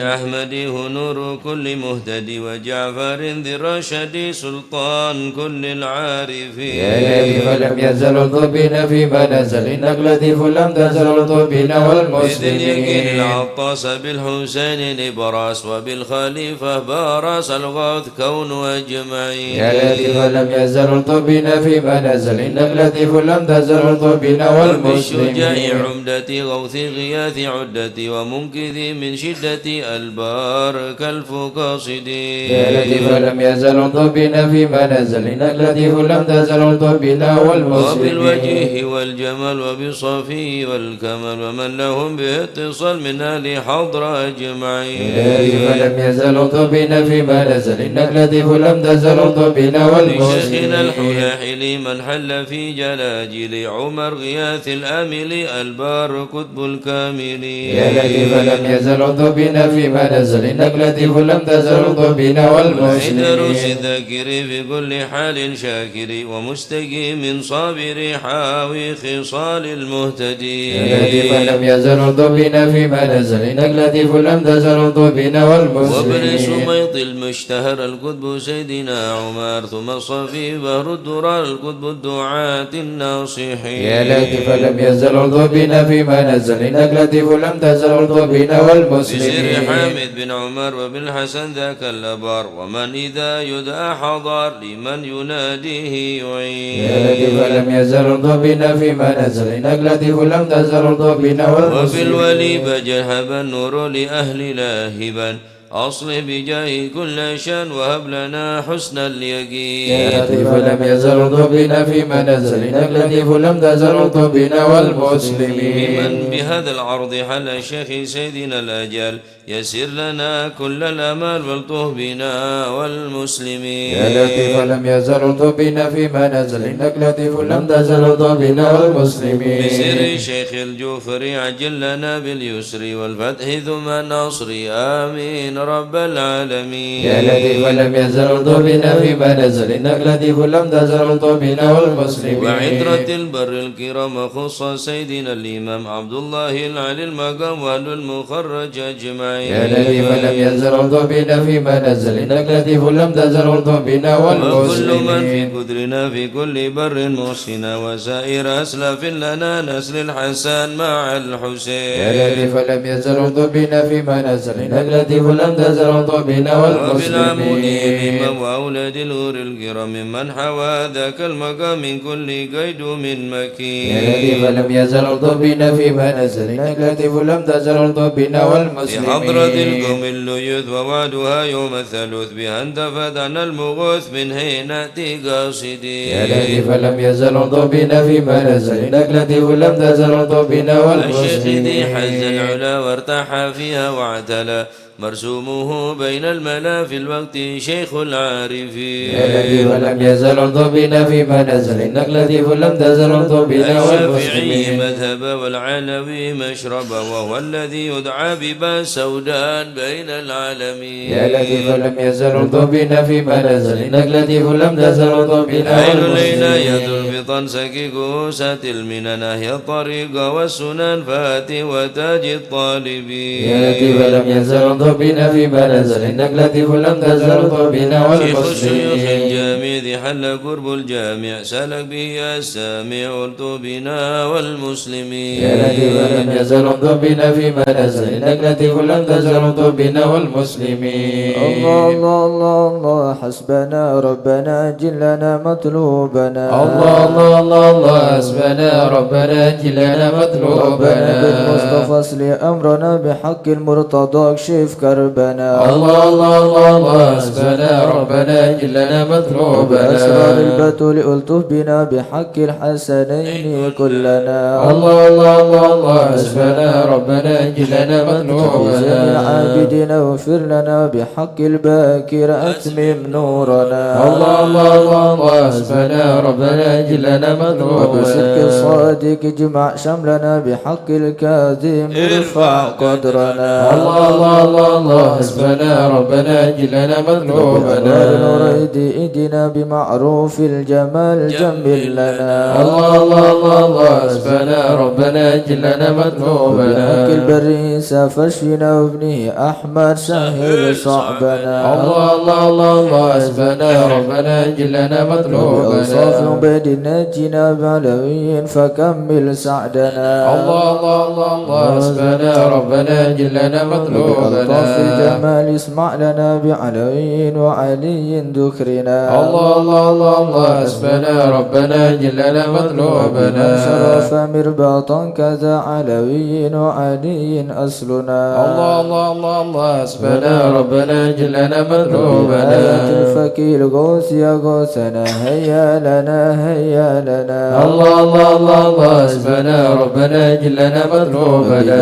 أحمد نور كل مهتدي وجعفر ذي الرشد سلطان كل العارفين يا لطيف لم يزل الطبين فيما نزل إنك لطيف لم تزل الطبين والمسلمين بذل يقين العطاس بالحسين لبراس وبالخليفة باراس الغوث كون أجمعين يا لطيف لم يزل الطبين فيما نزل إنك لطيف لم تزل الطبين والمسلمين بالشجاع عمدتي غوث غياث عدتي ومنقذي من شدة البارك الفقاصدين يا لطيف لم يزل الطبين فيما نزل إنك لطيف لم تزل الطبين والمسلمين وبالوجه والجمال وبالصفي والكمال ومن لهم به اتصال من أهل حضر أجمعين يا لطيف لم يزل الطبين فيما نزل إنك لطيف لم تزل الطبين والمسلمين لشيخنا الحلاحل من حل في جلاجل عمر غياث الآمل البار كتب الكاملين يا لطيف لم يزل الطبين فيما نزل إنك لطيف لم تزل الطبين والمسلمين دروس الذاكر في كل حال شاكر ومستقيم صابر حاوي خصال المهتدين يا لطيف لم يزل الطبين فيما نزل إنك لطيف لم تزل الطبين والمسلمين وابن سميط المشتهر الكتب سيدنا عمر ثم الصفي بهر الدرار الكتب الدعاة الناصحين يا لطيف لم يزل الطبين فيما نزل إنك لطيف لم تزل الطبين والمسلمين بسر حامد بن عمر وبالحسن ذاك الأبار ومن إذا يدعى حضر لمن يناديه يعين يا لطيف لم يزل الطبين فيما نزل إنك لطيف لم تزل الطبين والمسلمين وفي الولي بجهب النور لأهل لاهبا أصلح بجاه كل شان وهب لنا حسن اليقين يا لطيف لم يزل الطبين فيما نزل إنك لطيف لم تزل الطبين والمسلمين من بهذا العرض حل الشيخ سيدنا الأجل يسر لنا كل الأمال والطه بنا والمسلمين يا لطيف لم يزل الطبين فيما نزل إنك لطيف لم تزل الطبين والمسلمين بسر شيخ الجوفري عجل لنا باليسر والفتح ثم النصر آمين رب العالمين يا لطيف لم يزل الطبين فيما نزل إنك لطيف لم تزل الطبين والمسلمين وعترة البر الكرام خص سيدنا الإمام عبد الله العلي المقام وأهل المخرج أجمعين يا لطيف لم يزل الطبين فيما نزل إنك لطيف لم تزل الطبين وكل من والمسلمين في قدرنا في كل بر محسنا وسائر أسلاف لنا نسل الحسن مع الحسين يا لطيف لم يزل الطبين فيما نزل إنك لطيف لم تزل الطبين وبالعمود والمسلمين الإمام وأولاد الغور الكرام ممن حوى ذاك المقام من كل قيد من مكين يا لطيف لم يزل الطبين فيما نزل إنك لطيف لم تزل الطبين في والمسلمين حضرة القوم الليث ووعدها يوم الثالوث بها انتفت عن المغوث من هينة قاصدين يا لطيف لم يزل الطبين فيما نزل إنك لطيف لم تزل الطبين الشيخ ذي والمسلمين حز العلا وارتاح فيها واعتلى مرسومه بين الملا في الوقت شيخ العارفين يا لطيف لم يزل الطبين فيما نزل إنك لطيف لم تزل الطبين الشافعي والمسلمين مذهب والعلوي مشرب وهو الذي يدعى ببا سودان بين العالمين يا لطيف لم يزل الطبين فيما نزل إنك لطيف لم تزل الطبين عين ليلى والمسلمين يد بطنسك كوسات المنن هي الطريق والسنن فاتي وتاج الطالبين يا لطيف لم يزل الطبين فيما نزل إنك لطيف لم تزل الطبين شيخ الشيوخ والمسلمين الجامع ذي حل قرب الجامع سلك به السامع الطبنا والمسلمين يا لطيف لم يزل الطبين فيما نزل إنك لطيف لم تزل الطبين والمسلمين الله الله الله الله حسبنا ربنا جلنا مطلوبنا الله الله الله الله حسبنا ربنا جلنا مطلوبنا بالمصطفى اصل أمرنا بحق المرتضى اكشف كربنا الله الله الله الله حسبنا ربنا جلنا مطلوبنا أسرار البتول ألطف بنا بحق الحسنين كلنا الله الله الله الله حسبنا ربنا جلنا مطلوبنا العابدين اغفر لنا بحق الباكر أتمم نورنا الله الله الله الله حسبنا ربنا جلنا مطلوبنا وبصدق الصادق اجمع شملنا بحق الكاظم ارفع قدرنا الله الله الله الله حسبنا ربنا جلنا مطلوبنا نور ايدينا بمعروف الجمال جمل لنا الله الله الله الله حسبنا ربنا جلنا مطلوبنا البر فاشفنا وابنه أحمد سهل صعبنا الله الله الله الله حسبنا ربنا جلنا مطلوبنا أوصاف عبيد نجنا بعلوي فكمل سعدنا الله الله الله الله حسبنا ربنا جلنا مطلوبنا ألطاف الجمال اسمع لنا بعلوي وعلي ذكرنا الله الله الله الله حسبنا ربنا جلنا مطلوبنا شرف مرباطا كذا علوي وعلي أصلنا الله الله الله الله حسبنا ربنا جلنا مطلوبنا الفكير غوث يا غوثنا هيا لنا هيا لنا الله الله الله الله حسبنا ربنا جلنا مطلوبنا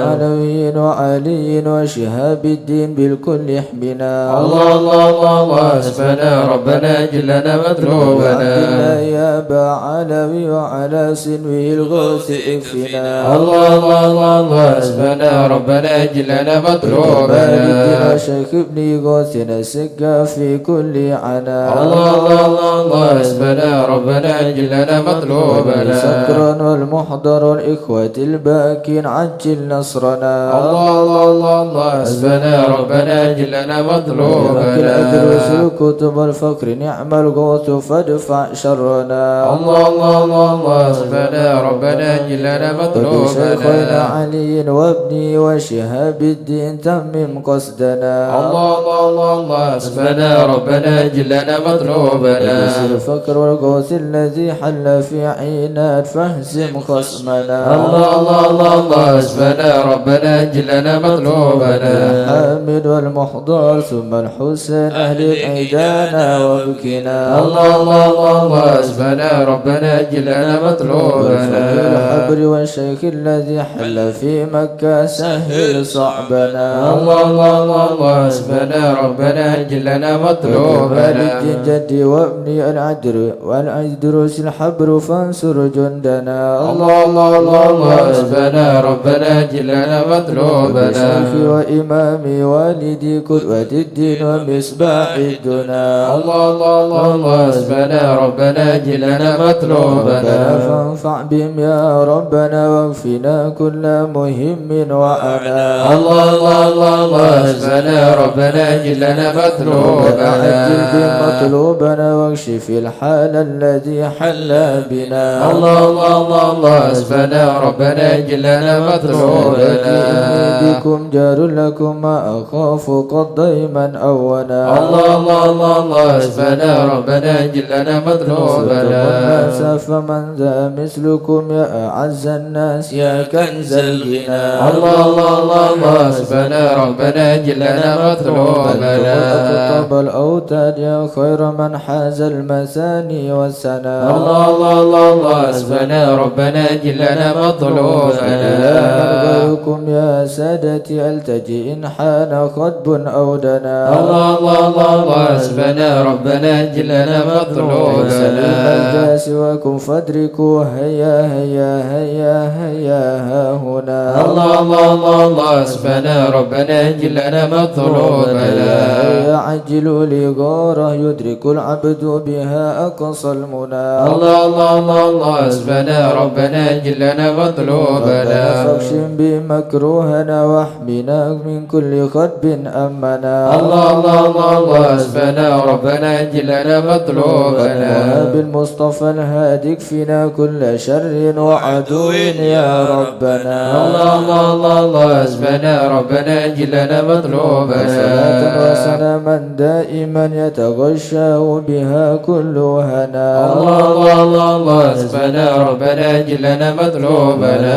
علوي وعلي وشهاب الدين بالكل يحمنا الله الله الله الله حسبنا ربنا جلنا مطلوبنا يا با علوي وعلى سنوي الغوث اكفنا الله الله الله الله حسبنا ربنا جلنا مطلوبنا شيخ ابني غوثنا سقا في كل عنا الله الله الله الله حسبنا ربنا جلنا مطلوبنا سكرا والمحضر والإخوة الباكين عجل نصرنا الله الله الله الله حسبنا ربنا جلنا مطلوبنا الأدرس الكتب الفقر نعم الغوث فادفع شرنا الله الله الله الله حسبنا ربنا جلنا شيخنا مطلوبنا علي وابني وشهاب الدين تمم قصدنا الله الله الله الله حسبنا ربنا جلنا مطلوبنا الفقر والغوث الذي حل في عينات فاهزم خصمنا الله الله الله الله حسبنا ربنا جلنا مطلوبنا حامد والمحضر ثم الحسين أهل عيدانا وابكنا الله الله الله الله حسبنا ربنا جلنا مطلوبنا الحبر والشيخ الذي حل في مكة سهل صعبنا الله الله الله الله حسبنا ربنا جلنا مطلوبنا والد جدي وابني العدر والعدروس الحبر فانصر جندنا الله الله الله الله حسبنا ربنا جلنا مطلوبنا شيخي وإمامي والدي قدوة الدين ومصباح الدنا الله الله الله الله حسبنا ربنا جلنا مطلوبنا فانفع بهم يا ربنا واكفنا كل مهم وأنا الله الله الله الله حسبنا ربنا جلنا مطلوبنا عجل بمطلوبنا واكشف الحال الذي حل بنا الله الله الله الله حسبنا ربنا جلنا مطلوبنا بكم جار لكم ما أخاف قد ضيما أونا الله الله الله الله حسبنا ربنا جلنا مطلوبنا الناس فمن ذا مثلكم يا أعز الناس يا كنز الغنى الله الله الله الله حسبنا ربنا جلنا مطلوبنا أطب الأوتاد يا خير من حاز المثاني والسنا الله الله الله الله حسبنا ربنا جلنا مطلوبنا غيركم يا سادتي التجي إن حان خطب أو دنا الله الله الله الله حسبنا ربنا جلنا مطلوبنا الجاس وكم فادركوا هيا هيا هيا هيا ها هنا الله الله الله الله حسبنا ربنا جلنا مطلوبنا عجلوا لغاره يدرك العبد بها أقصى المنى الله الله الله الله حسبنا ربنا جلنا مطلوبنا فاكشم بمكروهنا واحمنا من كل خطب أمنا الله الله الله الله حسبنا ربنا جلنا مطلوبنا بالمصطفى الهادي اكفنا كل شر وعدو يا ربنا الله الله الله الله حسبنا ربنا جلنا مطلوبنا صلاة وسلاما دائما يتغشاه بها كل هنا الله الله الله الله حسبنا ربنا جلنا مطلوبنا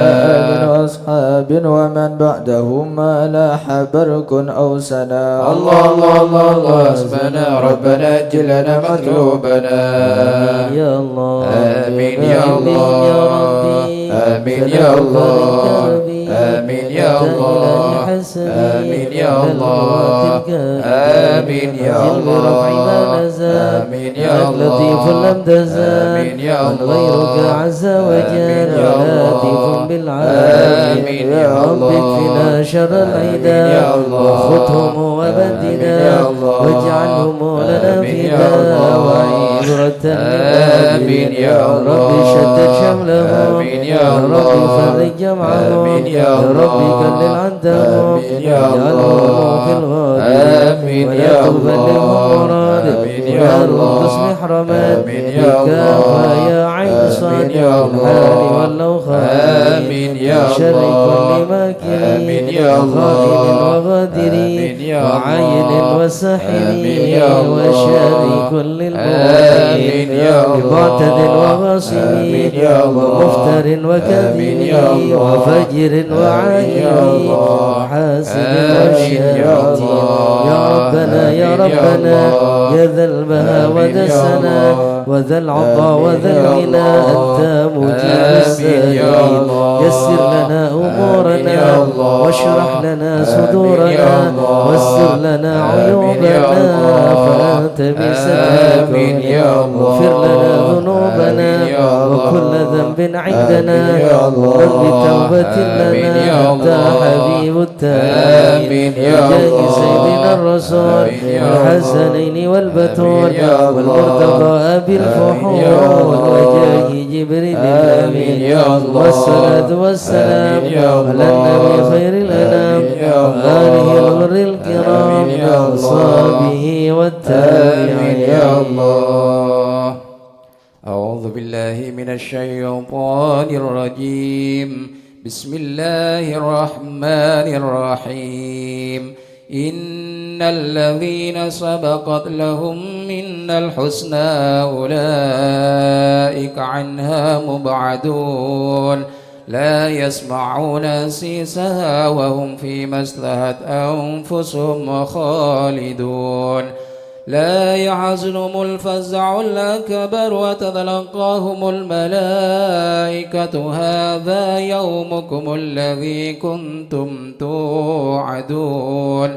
آل وأصحاب ومن بعدهم ما لاح برك أو سنا الله الله الله الله حسبنا ربنا جلنا مطلوبنا يا الله آمين يا الله آمين يا الله آمين يا الله آمين يا الله آمين يا الله آمين يا الله لطيف لم تزل آمين يا الله غيرك عز وجل لطيف بالعالمين يا رب اكفنا شر العدا وخذهم وبدنا واجعلهم لنا فداء وعبرة آمين يا الله رب شتت شملهم آمين يا رب فرج جمعهم آمين يا رب كلل عنتهم آمين يا اجعلهم في الغد آمين يا ولا تبلغهم مراد آمين يا ونار الله تصبح رماد آمين يا بكافى الله يا عين صاد آمين يا الله الحال واللوخان آمين يا شر الله كل ماكر آمين يا وخائن الله وغادر آمين يا وعين الله وساحر آمين يا الله وشر كل آمين يا المعتدين الله معتد وغاصب آمين يا الله ومفتر آمين يا وكذب الله وفجر آمين يا وعين الله وحاسد آمين يا وشاتين الله يا ربنا يا آمين يا ربنا الله يا ذا البهاء آمين وذا يا السنا الله وذا العطاء آمين وذا يا الغنى الله أنت مجيب آمين يا السائلين الله يسر لنا آمين يا أمورنا الله واشرح لنا آمين يا صدورنا الله واستر لنا آمين يا عيوبنا الله فأنت آمين يا بسترك الله واغفر لنا ذنوبنا آمين يا الله وكل ذنب عندنا آمين يا الله رب توبة آمين لنا يا أنت الله حبيب التائبين آمين يا بجاه الله سيدنا الرسول آمين يا والحسنين والبتول آمين يا الله والمرتضى أبي الفحول آمين يا الله وجاه جبريل آمين يا الله والصلاة والسلام آمين يا على الله النبي خير الأنام آمين يا الله وآله الغر الكرام آمين يا الله وأصحابه آمين والتابعين يا الله أعوذ بالله من الشيطان الرجيم بسم الله الرحمن الرحيم إن الذين سبقت لهم منا الحسنى أولئك عنها مبعدون لا يسمعون سيسها وهم فيما اشتهت أنفسهم خالدون لا يحزنهم الفزع الأكبر وتتلقاهم الملائكة هذا يومكم الذي كنتم توعدون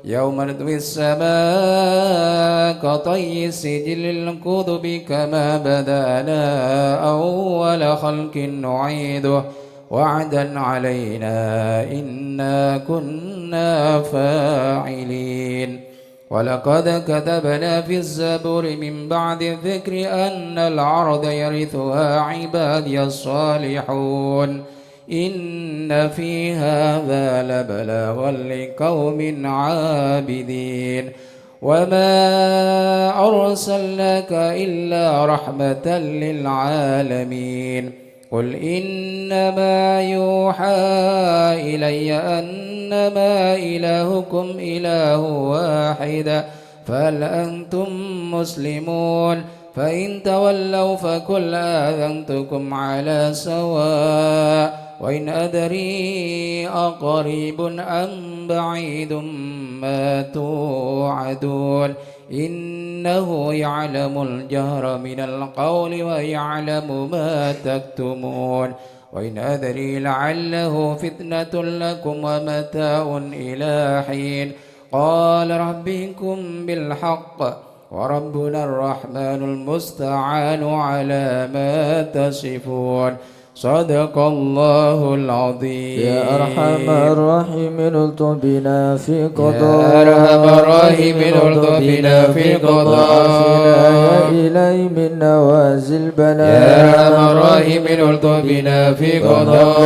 يوم نطوي السماء كطي السجل للكتب كما بدأنا أول خلق نعيده وعدا علينا إنا كنا فاعلين ولقد كتبنا في الزبور من بعد الذكر أن الأرض يرثها عبادي الصالحون إن في هذا لبلاغا لقوم عابدين وما أرسلناك إلا رحمة للعالمين قل إنما يوحى إلي أنما إلهكم إله واحد فهل أنتم مسلمون فإن تولوا فقل آذنتكم على سواء وإن أدري أقريب أم بعيد ما توعدون إنه يعلم الجهر من القول ويعلم ما تكتمون وإن أدري لعله فتنة لكم ومتاع إلى حين قال ربكم بالحق وربنا الرحمن المستعان على ما تصفون صدق الله العظيم يا أرحم الراحمين الطف بنا في قضاء يا أرحم الراحمين الطف بنا في قضاء يا إلهي من نوازل البلاء يا أرحم الراحمين الطف بنا في قضاء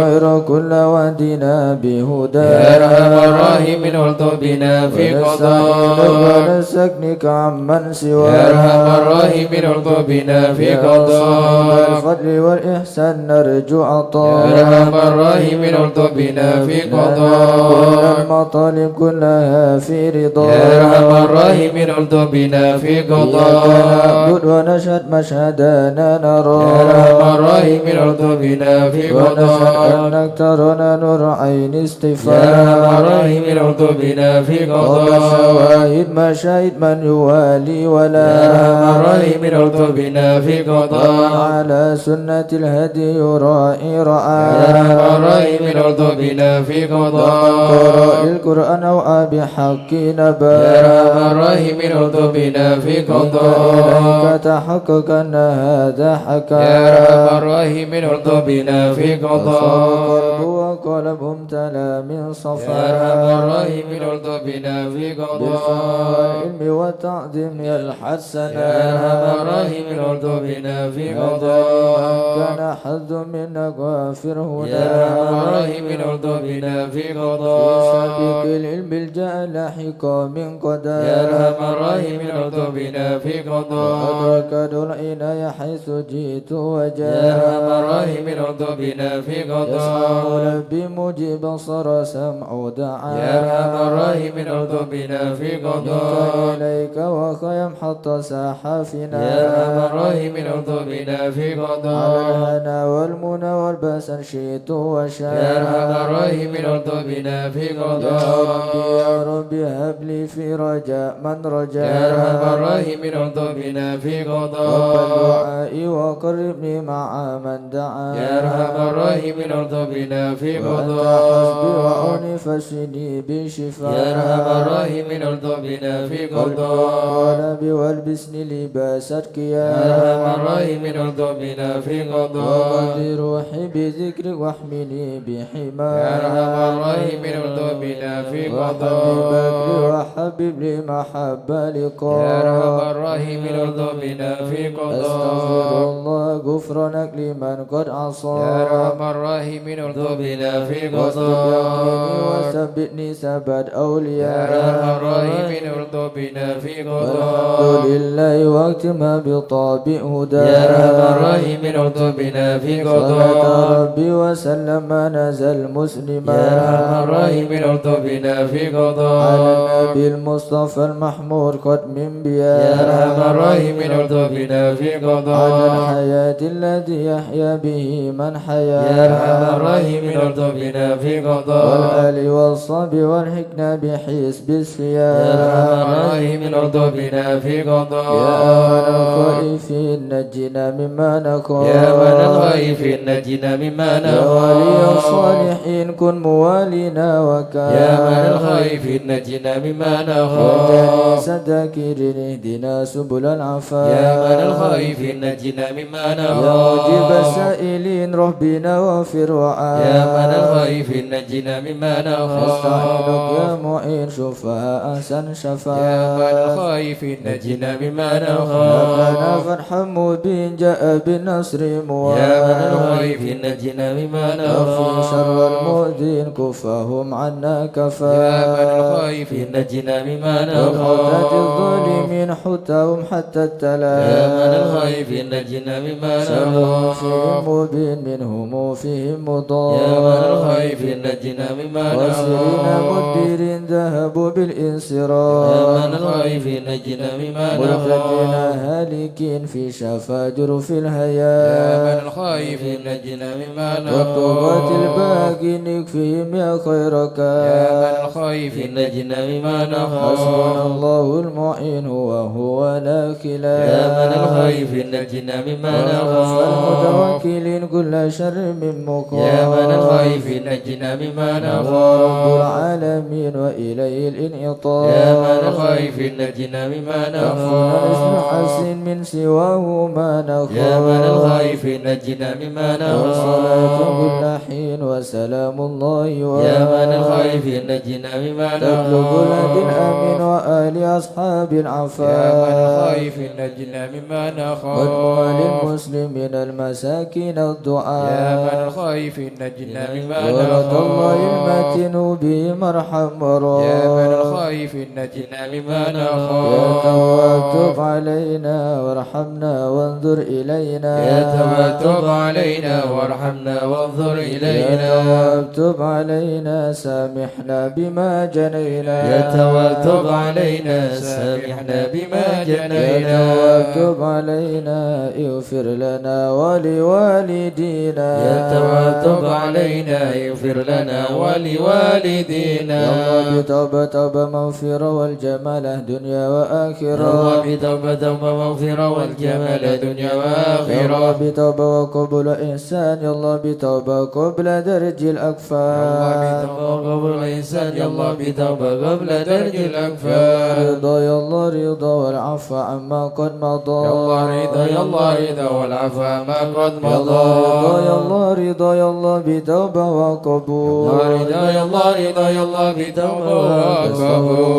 خير كل وادنا بهدى يا أرحم الراحمين الطف بنا في قضاء ونستغنيك عمن سواك يا أرحم الراحمين الطف بنا في قضاء الفضل والإحسان نرجو عطاء يا أرحم الراحمين الطف بنا في قضاء كل المطالب كلها في رضا يا أرحم الراحمين الطف بنا في قضاء نعبد ونشهد مشهدنا نرى يا أرحم الراحمين الطف بنا في ونشهد قضاء أنك ترانا نور عين يا استفاء أرحم الراحمين الطف بنا في قضاء شواهد مشاهد من يوالي ولا يا أرحم الراحمين الطف بنا في قضاء على سنة الهدى الهدي يراعي يا رعاه أرحم الراحمين ارض بنا في قضاء قراء القرآن أو بحق نبا يا أرحم الراحمين ارض بنا في قضاء إليك تحقق أن هذا حكى يا أرحم الراحمين ارض بنا في قضاء قلب وقلب امتلى من صفا يا أرحم الراحمين ارض بنا في قضاء العلم والتعظيم الحسن يا أرحم الراحمين ارض بنا في هذا قضاء كان حظ منك وافر هدى يا أرحم الراحمين ارض بنا في في قضاء سبيك العلم الجاء لاحق من قدر يا أرحم الراحمين ارض بنا في قضاء أدرك العناية حيث جئت يا وجاء أرحم الراحمين ارض بنا في يسمع قضاء ربي مجيب صار سمع دعاء يا أرحم الراحمين ارض بنا في قضاء إليك وخيم حتى ساحفنا يا أرحم الراحمين ارض بنا في على قضاء الهنا والمنى والبأس شئت وشاء يا أرحم الراحمين ارض بنا في قضاء يا ربي هب لي في رجاء من رجاء يا أرحم الراحمين ارض بنا في رب قضاء دعائي وقربني مع من دعا يا أرحم الراحمين ارض بنا في وأنت حسبي قضاء وعوني فاشفني بشفاء يا أرحم الراحمين ارض بنا في قضاء قلبي والبسني لباس يا الكيان أرحم الراحمين ارض بنا في قضاء وقضي روحي بذكرك واحمني يا بحماك أرحم الراحمين ارض بنا في وحبيبك قضاء لي وحبيب لي محبة لقاء يا أرحم الراحمين ارض بنا في أستغفر قضاء الله غفرانك لمن قد عصى يا أرحم الراحمين ارض بنا في واستر يقيني قضاء وثبتني ثبات يا أولياء أرحم الراحمين ارض بنا في والحمد قضاء لله وقت ما بطابع هدى يا أرحم الراحمين ارض بنا في صلاة قضاء ربي وسلم ما نزل مسلما يا أرحم الراحمين ارض بنا في على قضاء النبي المصطفى المحمود قد من يا أرحم بيا الراحمين ارض بنا في على قضاء الحياة الذي يحيا به من حيا يا أرحم الراحمين ارض بنا في قضاء والآل والصحب والحكمة بحسب يا السياق أرحم الراحمين ارض بنا في قضاء يا أمن الخائفين نجنا مما نخاف يا من الخائفين نجنا مما يا ولي نخاف الصالحين كن موالينا وكان يا من الخائفين نجنا مما وجاني نخاف سداكر اهدنا سبل العفاف يا من الخائفين نجنا مما يا مجيب نخاف السائلين ربنا واغفر وعاف يا من الخائفين نجنا مما نستعينك يا نخاف معين شفاء أحسن شفاء يا من الخائفين نجنا مما ربنا نخاف فارحم مبين جاء بالنصر مواب يا من الخائفين نجنا مما وفي شر نخاف المؤذين كفهم عنا كفى يا من الخائفين نجنا مما والحتى نخاف الظالمين حتهم حتى التلا يا من الخائفين نجنا مما شر فيهم نخاف مبين منهم فيهم مضاد يا من الخائفين نجنا مما وسرين نخاف مدبر ذهبوا يا بالانصراف من الخائفين نجنا مما ملتقين نخاف هالكين في شفاجر في يا من الهيا الخائفين نجنا مما والطغاة نخاف الباقي نكفيهم يا خيرك يا من الخائفين نجنا مما حسبنا نخاف الله المعين وهو لا خلاف يا من الخائفين نجنا مما نخاف المتوكلين كل شر من مقام يا من الخائفين نجنا مما هو رب نخاف العالمين وإليه الانعطاف يا من الخائفين نجنا مما يكفون الاسم نخاف حسن من سواه ما نخاف يا من الخائفين نجنا مما وصلاة نخاف كل حين وسلام الله يا من الخائفين نجنا مما تبلغ الهدي نخاف الأمين وآل أصحاب يا من العفاف الخائفين نجنا مما واجمع نخاف للمسلمين المساكين يا من الدعاء الخائفين نجنا مما ورد الله نخاف المتين بهم ارحم ورا يا من الخائفين نجنا مما يا نخاف تواب علينا وارحمنا وانظر إلينا يا تواب علينا وارحمنا وانظر يا إلينا تواب علينا سامحنا بما جنينا يا تواب علينا سامحنا بما يا جنينا تواب علينا اغفر لنا ولوالدينا يا تواب علينا اغفر لنا ولوالدينا يا رب توبة توبة مغفرة المغفرة والجمال دنيا يا وآخرة الله بتوبة توبة مغفرة والجمال دنيا يا وآخرة الله بتوبة وقبول إحسان يا الله بتوبة قبل درج يا الله الأكفان بتوبة قبل الإنسان يا الله بتوبة قبل درج يا الأكفان رضا يا الله رضا والعفو عما قد مضى يا الله رضا يا الله رضا والعفو ما قد يا مضى الله رضا يا الله بتوبة وقبول يا الله رضا يا الله بتوبة وقبول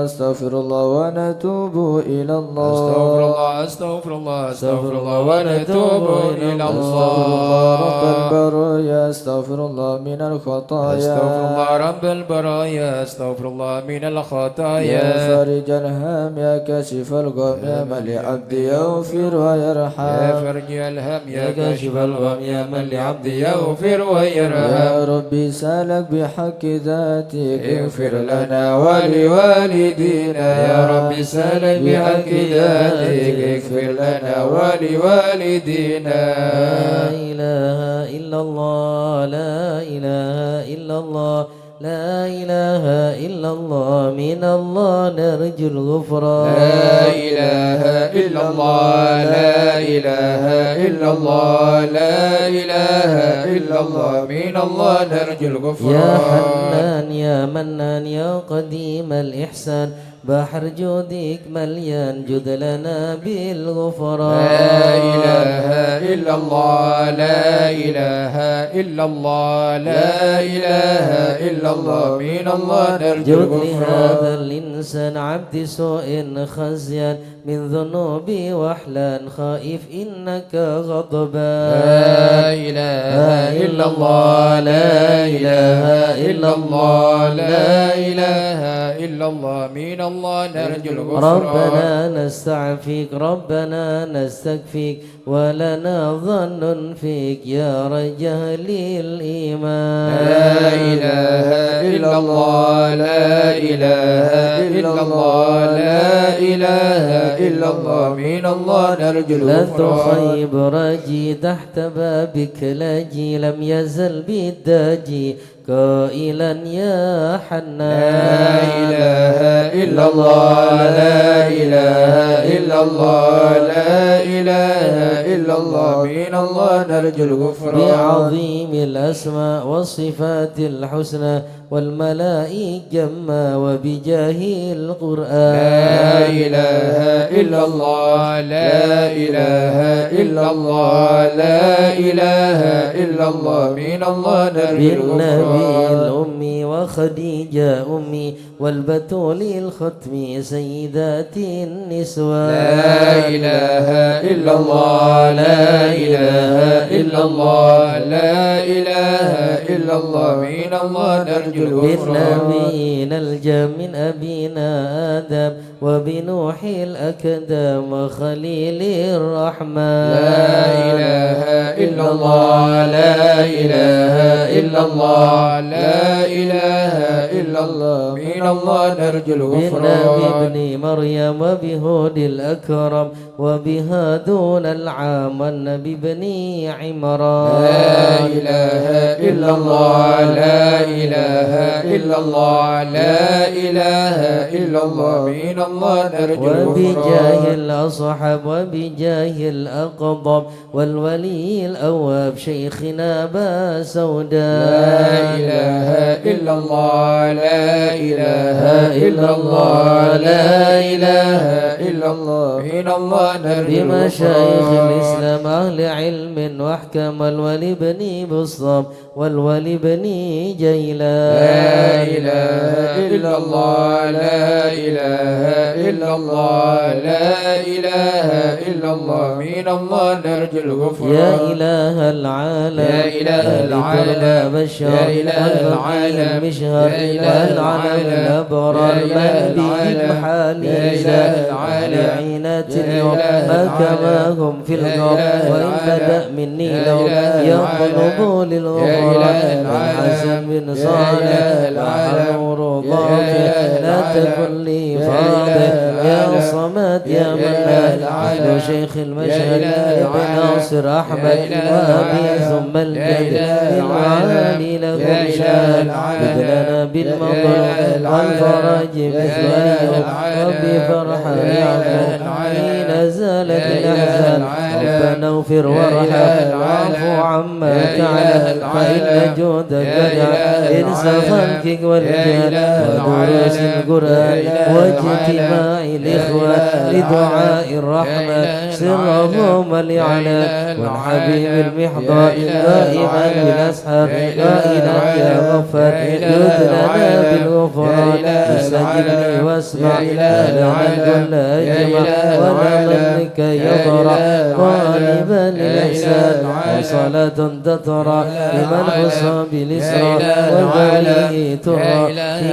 استغفر الله ونتوب إلى الله استغفر الله استغفر الله استغفر الله ونتوب إلى رب الله البرايا استغفر الله من الخطايا استغفر الله رب البرايا استغفر الله من يا الخطايا فارج الهم يا كاشف الغم يا من لعبدي يغفر ويرحم يا فرج الهم يا كاشف الغم يا من لعبدي يغفر ويرحم يا ربي سالك بحق ذاتك اغفر لنا ولوالدينا يا رب سالك بحق ذاتك اغفر لنا ولوالدينا لا إله إلا الله لا إله إلا الله لا إله إلا الله من الله نرجو الغفران لا إله إلا الله لا إله إلا الله لا إله إلا الله من الله نرجو الغفران يا حنان يا منان يا قديم الإحسان بحر جودك مليان جد لنا بالغفران لا إله إلا الله لا إله إلا الله لا إله إلا الله من الله نرجو جد لهذا الغفران الإنسان عبد سوء خزيان من ذنوبي وحلان خائف إنك غضبان لا إله إلا الله لا إله إلا الله لا إله إلا الله من الله نرجو الغفران ربنا نستعفيك ربنا نستكفيك ولنا ظن فيك يا رجال الإيمان لا إله إلا الله لا إله إلا الله لا إله إلا الله من الله نرجو لا الغفران تخيب رجي تحت بابك لاجي لم يزل بالداجي قائلا يا حنان لا إله إلا الله لا إله إلا الله لا إله إلا الله من الله نرجو الغفران بعظيم الأسماء والصفات الحسنى والملائكة جما وبجاه القرآن لا إله إلا الله لا إله إلا الله لا إله إلا الله من الله نرجو بالنبي الغفران الأمي وخديجة أمي والبتول الختم سيدات النسوان لا إله إلا الله لا إله إلا الله لا إله إلا الله من الله نرجو الغفران بالنبيين الجم من أبينا آدم وبنوح الأكدم وخليل الرحمن لا إله إلا الله لا إله إلا الله لا إله إلا الله من الله نرجو بالنبي الغفران ابن مريم وبهود الأكرم وبها دون العام والنبي بن عمران لا إله إلا الله لا إله إلا الله لا إله إلا الله من الله نرجو وبجاه الغفران الأصحاب وبجاه الأقضب والولي الأواب شيخنا با سوداء لا إله إلا الله لا إله إلا الله لا إله إلا الله من الله نرجو بمشايخ الغفران الإسلام أهل علم واحكم والولي بن بصام والولي بن جيلان لا إله إلا الله لا إله إلا الله لا إله إلا الله من الله نرجو الغفران يا إله العالم يا إله العالم بشر يا إله والفقير العالم المشهر يا إله والعلم العالم الأبرار يا إله من به العالم محالي يا إله العالم لعينة يا اليوم إله ما العالم كما هم في يا القوم إله وإن العالم بدأ مني يا لو إله يطلب العالم للغفران يا إله العالم الحسن بن يا صالح إله العالم وحنور يا ضافر إله لا العالم تكن لي يا فاضل إله يا صمد يا منان مثل شيخ المشهد ابن ناصر أحمد وأبي ثم الجد للمعالي له بشان بدلنا بالمطلوب والفرج مثل أيوب ربي فرحا يعقوب حين زالت الأحزان ربنا اغفر وارحم واعف عما تعالى فإن جودك بدع إرث خلقك والجهل ودروس القرآن واجتماع الإخوة لدعاء الرحمن سرهم الإعلان والحبيب المحضر دائما بالأسحار قائلا يا غفار يدلنا بالغفران استجبني واسمع لنا كل أجمع ولا منك يضرع طالبا للإحسان وصلاة تطرى لمن خص بالإسراء وذويه ترى في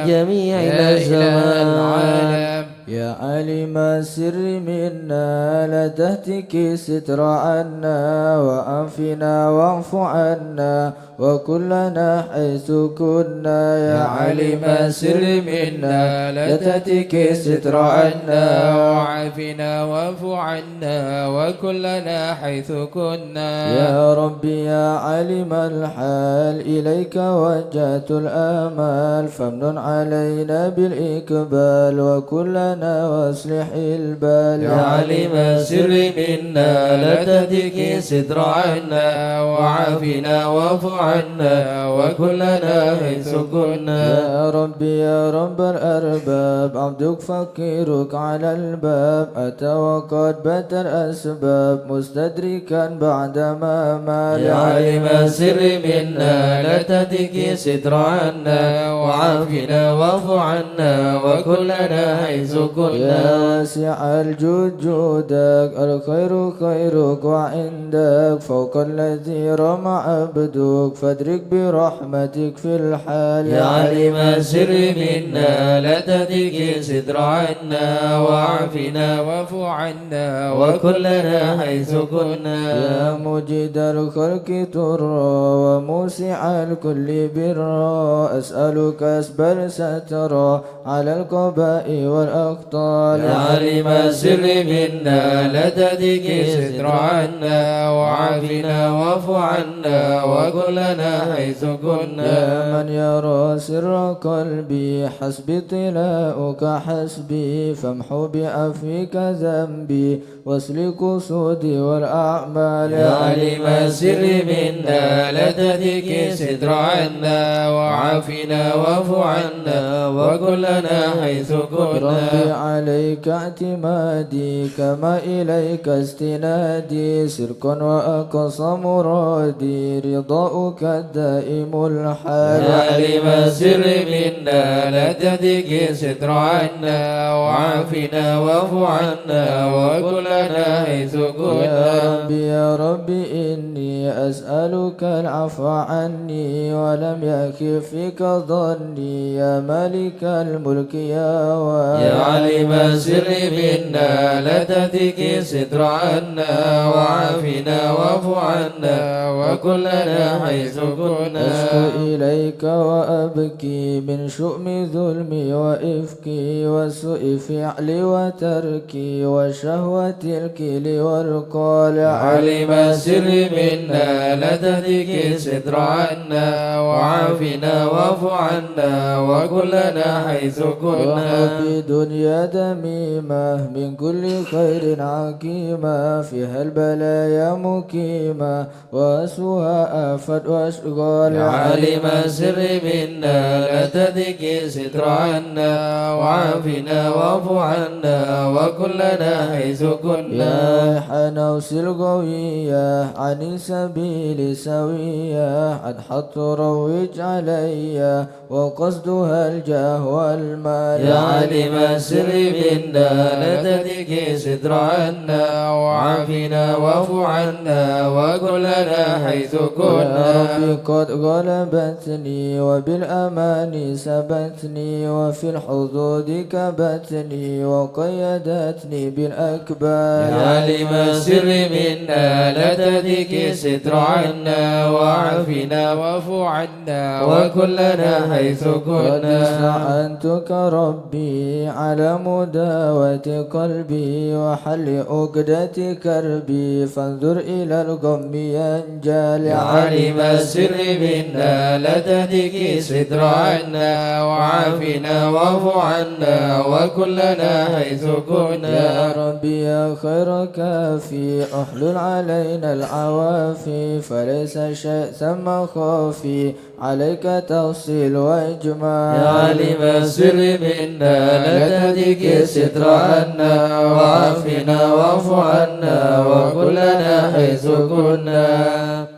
جميع الأزمان. يا عالم السر منا لا تهتك ستر عنا وأنفنا واعف عنا وكلنا حيث كنا. يا عالم السر منا لا تهتك ستر عنا وعافنا واعف عنا وكلنا حيث كنا. يا ربي يا عالم الحال إليك وجهت الآمال فامنن علينا بالإقبال وكلنا واصلح البال. يا عالم السر منا لا تهتك ستر عنا وعافنا واعف عنا وكلنا حيث كنا. يا ربي يا رب الأرباب عبدك فقيرك على الباب أتى وقد بات الأسباب مستدركا بعدما مال. يا عالم السر منا لا تهتك ستر عنا وعافنا واعف عنا وكلنا حيث كنا. يا واسع الجود جودك الخير خيرك وعندك فوق الذي رمى عبدك فادرك برحمتك في الحال. يا عالم السر منا لا تهتك ستر عنا وعافنا واعف عنا وكلنا حيث كنا. يا مجيد الخلق ترى وموسع الكل برا أسألك أسبل سترى على القباء والأخطال. يا عالم السر منا لا تهتك ستر عنا وعافنا واعف عنا وكلنا حيث كنا. يا من يرى سر قلبي حسبي طلاؤك حسبي فامحو بعفوك ذنبي واسلك قصودي والأعمال. يا عالم السر منا لا تهتك ستر عنا وعافنا واعف عنا وكلنا حيث كنا. ربي عليك اعتمادي كما إليك استنادي سرك وأقصى مرادي رضاؤك الدائم الحال. يا عالم السر منا لا تهتك ستر عنا وعافنا واعف عنا وكلنا حيث كنا. يا ربي يا ربي إني أسألك العفو عني ولم يخف فيك ظني يا مالك الملك يا وارث. يا عالم السر منا لا تهتك ستر عنا وعافنا واعف عنا وكلنا حيث كنا. أشكو إليك وأبكي من شؤم ظلمي وإفكي وسوء فعلي وتركي وشهوة الكل والقال. يا عالم السر منا لا تهتك ستر عنا وعافنا واعف عنا وكلنا حيث كنا. وفي دنيا دميمة من كل خير عقيمة فيها البلايا مقيمة وأسوأ آفات وأشغال. يا عالم السر منا لا تهتك ستر عنا وعافنا واعف عنا وكلنا حيث كنا. يا حنوس الغوية عن سبيل سوية عن حط روج علي وقصدها الجاه والمال. يا عالم السر منا لا تهتك ستر عنا وعافنا واعف عنا وكلنا حيث كنا. يا ربي قد غلبتني وبالأمان سبتني وفي الحظوظ كبتني وقيدتني بالأكباد. يا عالم السر منا لا تهتك ستر عنا وعافنا واعف عنا وكلنا حيث قد كنا. استعنتك ربي على مداوة قلبي وحل عقدة كربي فانظر إلى الغم ينجلي يا عالم السر منا لا تهتك ستر عنا وعافنا واعف عنا وكلنا حيث كنا. يا ربي يا خير كافي احلل علينا العوافي فليس شيء ثم خافي عليك تفصيل واجمال. يا عالم السر منا لا تهتك ستر عنا وعافنا واعف عنا وكلنا حيث كنا.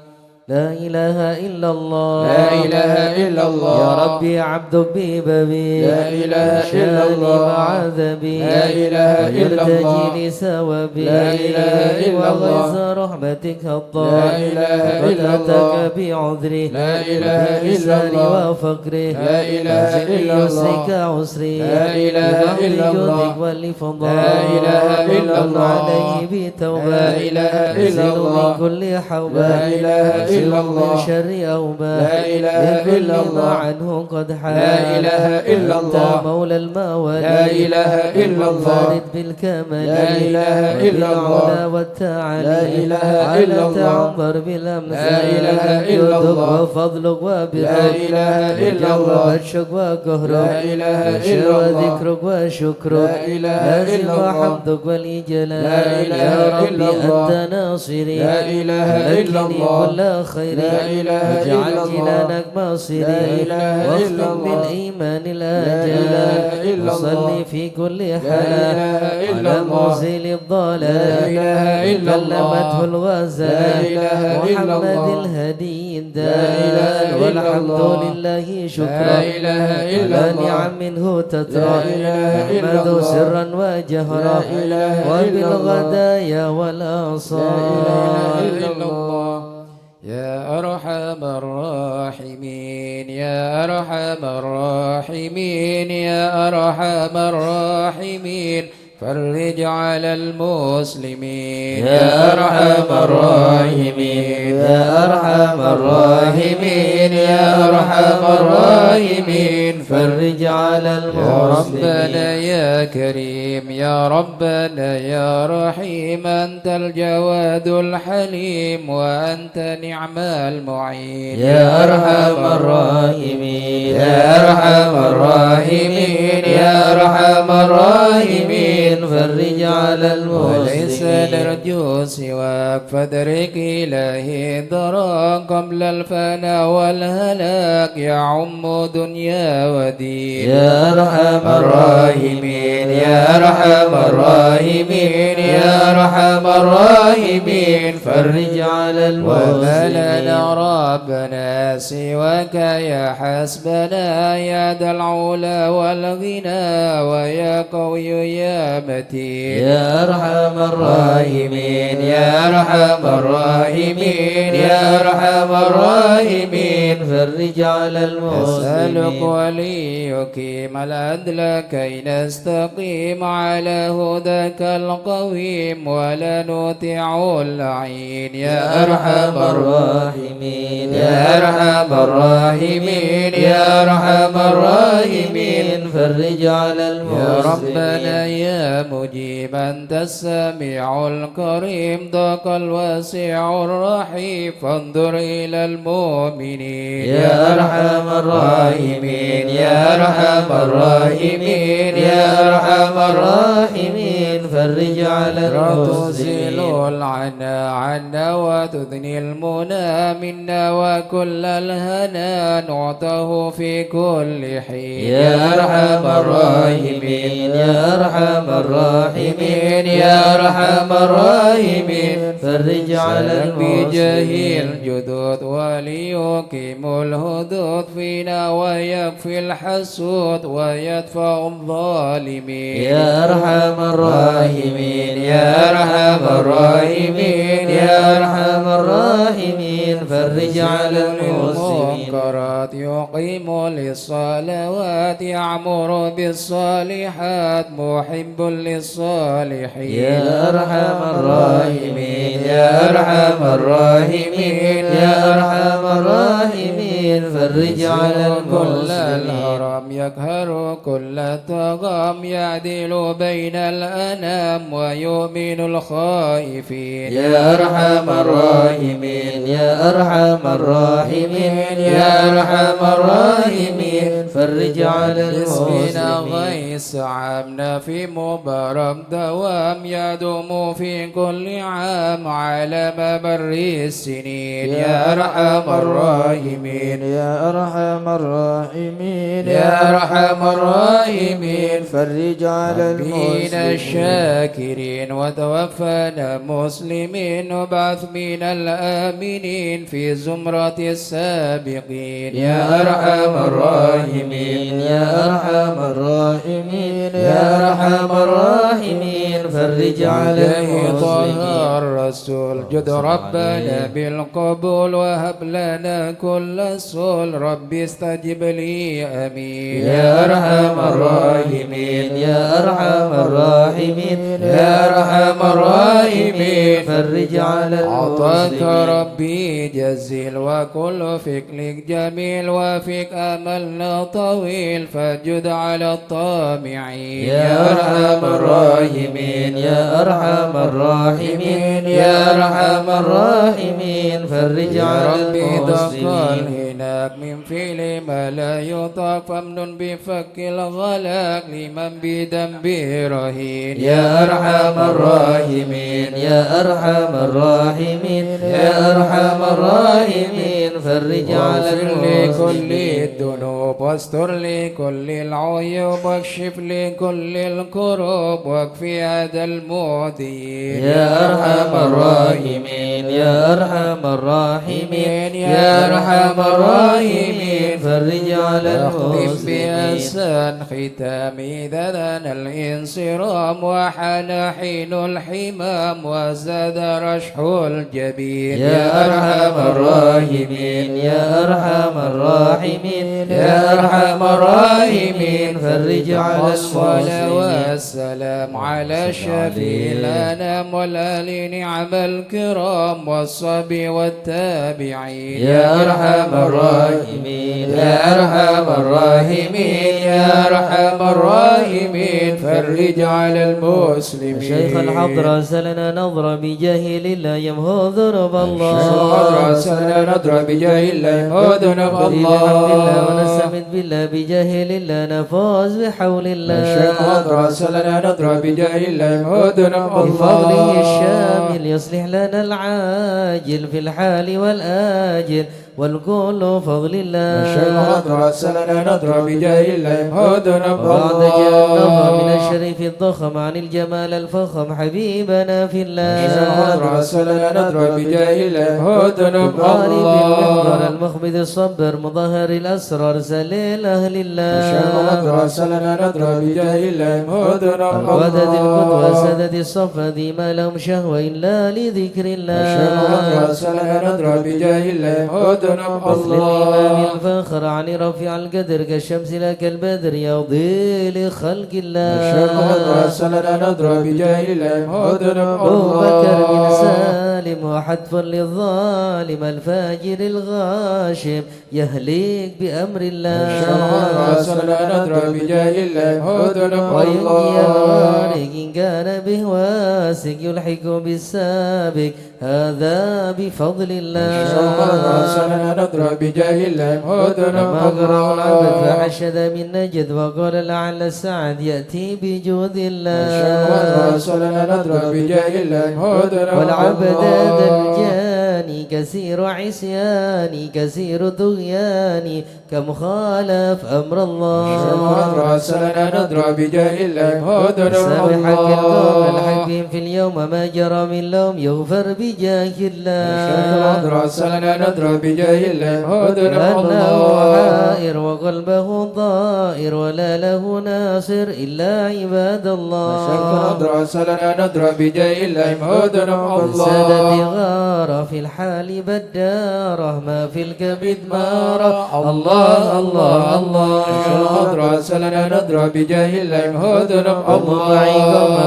لا إله إلا الله لا إله إلا الله يا ربي عبدك ببابي لا إله إلا الله بعذبي لا إله إلا الله ويرتجي لثوابي لا إله إلا الله وغيظ رحمتك الضار لا إله إلا الله بعذري لا إله إلا الله وفقري لا إله إلا الله يسرك عسري لا إله إلا الله ولفضل لا إله إلا الله عليه بتوبة لا إله إلا الله من كل حوبة لا إله إلا الله من شر أوبة لا إله إلا الله عنه قد حال لا إله إلا الله أنت مولى الموالي لا إله إلا الله فارد بالكمال لا إله إلا الله بالعلا والتعالي لا إله إلا الله تعمر بالأمثال لا إله إلا الله وفضلك وبرك لا إله إلا الله وبرشك وقهرك لا إله إلا الله وذكرك وشكرك لا إله إلا الله حمدك والإجلال لا إله يا ربي إلا الله أنت ناصري لا إله إلا الله كل خير لا إله إلا واجعل الله جنانك مصيري لا إله إلا واختم الله بالإيمان لا الآجال إله إلا وصلي الله في كل لا حال إله إلا على الله مزيل الضلال لا إله إلا الله كلمته الغزال لا إله إلا محمد الله الهدي لا إله الدال إلا والحمد الله لله شكرا لا إله إلا على الله نعم منه تترى لا إله إلا نحمده الله سرا وجهرا لا إله إلا الله وبالغدايا لا والآصال إله إلا الله. يا أرحم الراحمين يا أرحم الراحمين يا أرحم الراحمين فرج على المسلمين يا أرحم الراحمين يا أرحم الراحمين يا أرحم الراحمين فرج على يا المسلمين ربنا يا كريم يا ربنا يا رحيم أنت الجواد الحليم وأنت نعم المعين يا أرحم الراحمين يا أرحم الراحمين يا أرحم الراحمين فرج على وليس المسلمين نرجو سواك فادرك إلهي الضرى قبل الفناء والهلاك يعم دنيا ودين يا أرحم الراحمين يا أرحم الراحمين يا أرحم الراحمين فرج على وما لنا المسلمين ربنا سواك يا حسبنا يا ذا العلا والغنى ويا قوي يا متين يا أرحم الراحمين يا أرحم الراحمين يا أرحم الراحمين فرج على أسألك المسلمين وليقيم العدل كي نستقيم على هداك القويم ولا نطيع اللعين يا أرحم الراحمين يا أرحم الراحمين يا أرحم الراحمين فرج على يا المسلمين ربنا يا مجيب أنت السميع الكريم ضاق الواسع الرحيم فانظر إلى المؤمنين يا أرحم الراحمين يا أرحم الراحمين يا أرحم الراحمين فرج على تزيل المسلمين العنا عنا وتثني المنى منا وكل الهنا نعطه في كل حين يا أرحم الراحمين يا أرحم الراحمين يا أرحم الراحمين فرج على بجاه المسلمين الجدود وليقيم الهدود فينا ويكفي الحسود ويدفع الظالمين يا أرحم الراحمين يا أرحم الراحمين يا أرحم الراحمين فرج على المسلمين المنكرات يقيم للصلوات يعمر بالصالحات محب للصالحين يا أرحم الراحمين يا أرحم الراحمين يا أرحم الراحمين فرج على كل المسلمين الهرم يقهر كل الطغام يعدل بين الأنام ويؤمن الخائفين يا أرحم الراحمين يا أرحم الراحمين يا أرحم الراحمين فرج على اسمنا المسلمين غيث عامنا في مبارك دوام يدوم في كل عام على ممر السنين يا أرحم الراحمين يا أرحم الراحمين يا أرحم الراحمين فرج على بين المسلمين الشاكرين وتوفنا مسلمين وبعث من الآمنين في زمرة السابقين يا أرحم الراحمين يا أرحم الراحمين يا أرحم الراحمين فرج على عليه طه المسلمين الرسول جد ربنا بالقبول وهب لنا كل سول ربي استجب لي امين يا أرحم الراحمين يا أرحم الراحمين يا أرحم الراحمين فرج على أعطاك المسلمين ربي جزيل وكل فكرك جميل وفيك أملنا طويل فجد على الطامعين يا أرحم الراحمين يا أرحم الراحمين يا أرحم الراحمين فرج يا على ربي دخل المسلمين هناك من فعل ما لا يطاق فمن بفك الغلاق لمن بذنبه رهين يا أرحم الراحمين يا أرحم الراحمين يا أرحم الراحمين فرج على واغفر لكل المسلمين الذنوب واستر لكل العيوب واكشف لكل الكروب واكفي هذا المؤذين يا أرحم الراحمين يا أرحم الراحمين يا أرحم الراحمين فرج على واختم المسلمين بأحسن ختام إذا دنا الانصرام وحان حين الحمام وزاد رشح الجبين يا أرحم الراحمين يا أرحم الراحمين يا أرحم الراحمين فرج على والصلاة المسلمين والسلام على شفيع الأنام والآل نعم الكرام والصبي والتابعين يا أرحم الراحمين يا أرحم الراحمين يا أرحم الراحمين فرج على المسلمين شيخ الحضرة سلنا نظرة بجاه لله يمهو ذنوب الله سنة نضرب بجاه الله يمهدنا بحمد الله الله ونستمد بالله بجاه لله نفوز بحول الشيخ الله أدرس لنا نضرب بجاه الله يمهدنا بفضله الله الشامل يصلح لنا العاجل في الحال والآجل والكل فضل الشيخ الله أدرس لنا نضرب بجاه الله يمهدنا وبعد جنبه من الله الشريف الضخم عن الجمال الفخم حبيبنا في الشيخ الله أدرس لنا نضرب بجاه الله يمهدنا الغالب المحضر الله المخبذ الصبر مظهر الأسرار سليل أهل الشيخ الله أدرس لنا نضرب بجاه الله يمهدنا الودد القدوة الله سدد الصفا ذي ما لهم شهوة إلا لذكر الشيخ الله أدرس لنا نضرب بجاه الله يمهدنا مثل الإمام الله الفخر عن رفيع القدر كالشمس لك البدر يضي لخلق الشيخ الله أدرس لنا نضرب بجاه الله يمهدنا أبو بكر بن الله سالم وحتف للظالم الفاجر الغاشم يهلك بأمر الشيخ الله أدرس لنا نضرب بجاه الله يمهدنا وينجي الله الغارق إن كان به واسق يلحق بالسابق هذا بفضل الشيخ أدرس الله لنا نضرب بجاه الله يمهدنا لما قرأوا العبد الله فحشد من نجد وقال لعل السعد يأتي بجود الشيخ الله أدرس لنا نضرب بجاه الله يمهدنا والعبد الله ذا الجاني كثير عصياني كثير طغياني كم خالف أمر الشيخ الله أدرس لنا نضرب بجاه الله يمهدنا سامح القوم الله الحكيم في اليوم ما جرى من لوم يغفر بجاه الشيخ الله أدرس لنا نضرب بجاه الله يمهدنا لأنه الله حائر وقلبه ضائر ولا له ناصر إلا عباد الشيخ الله أدرس لنا نضرب بجاه الله يمهدنا من سادة الله غار في الحال بداره ما في الكبد مارا الله الله الله نشهد سلنا ندرى بجاه الله مهدنا الله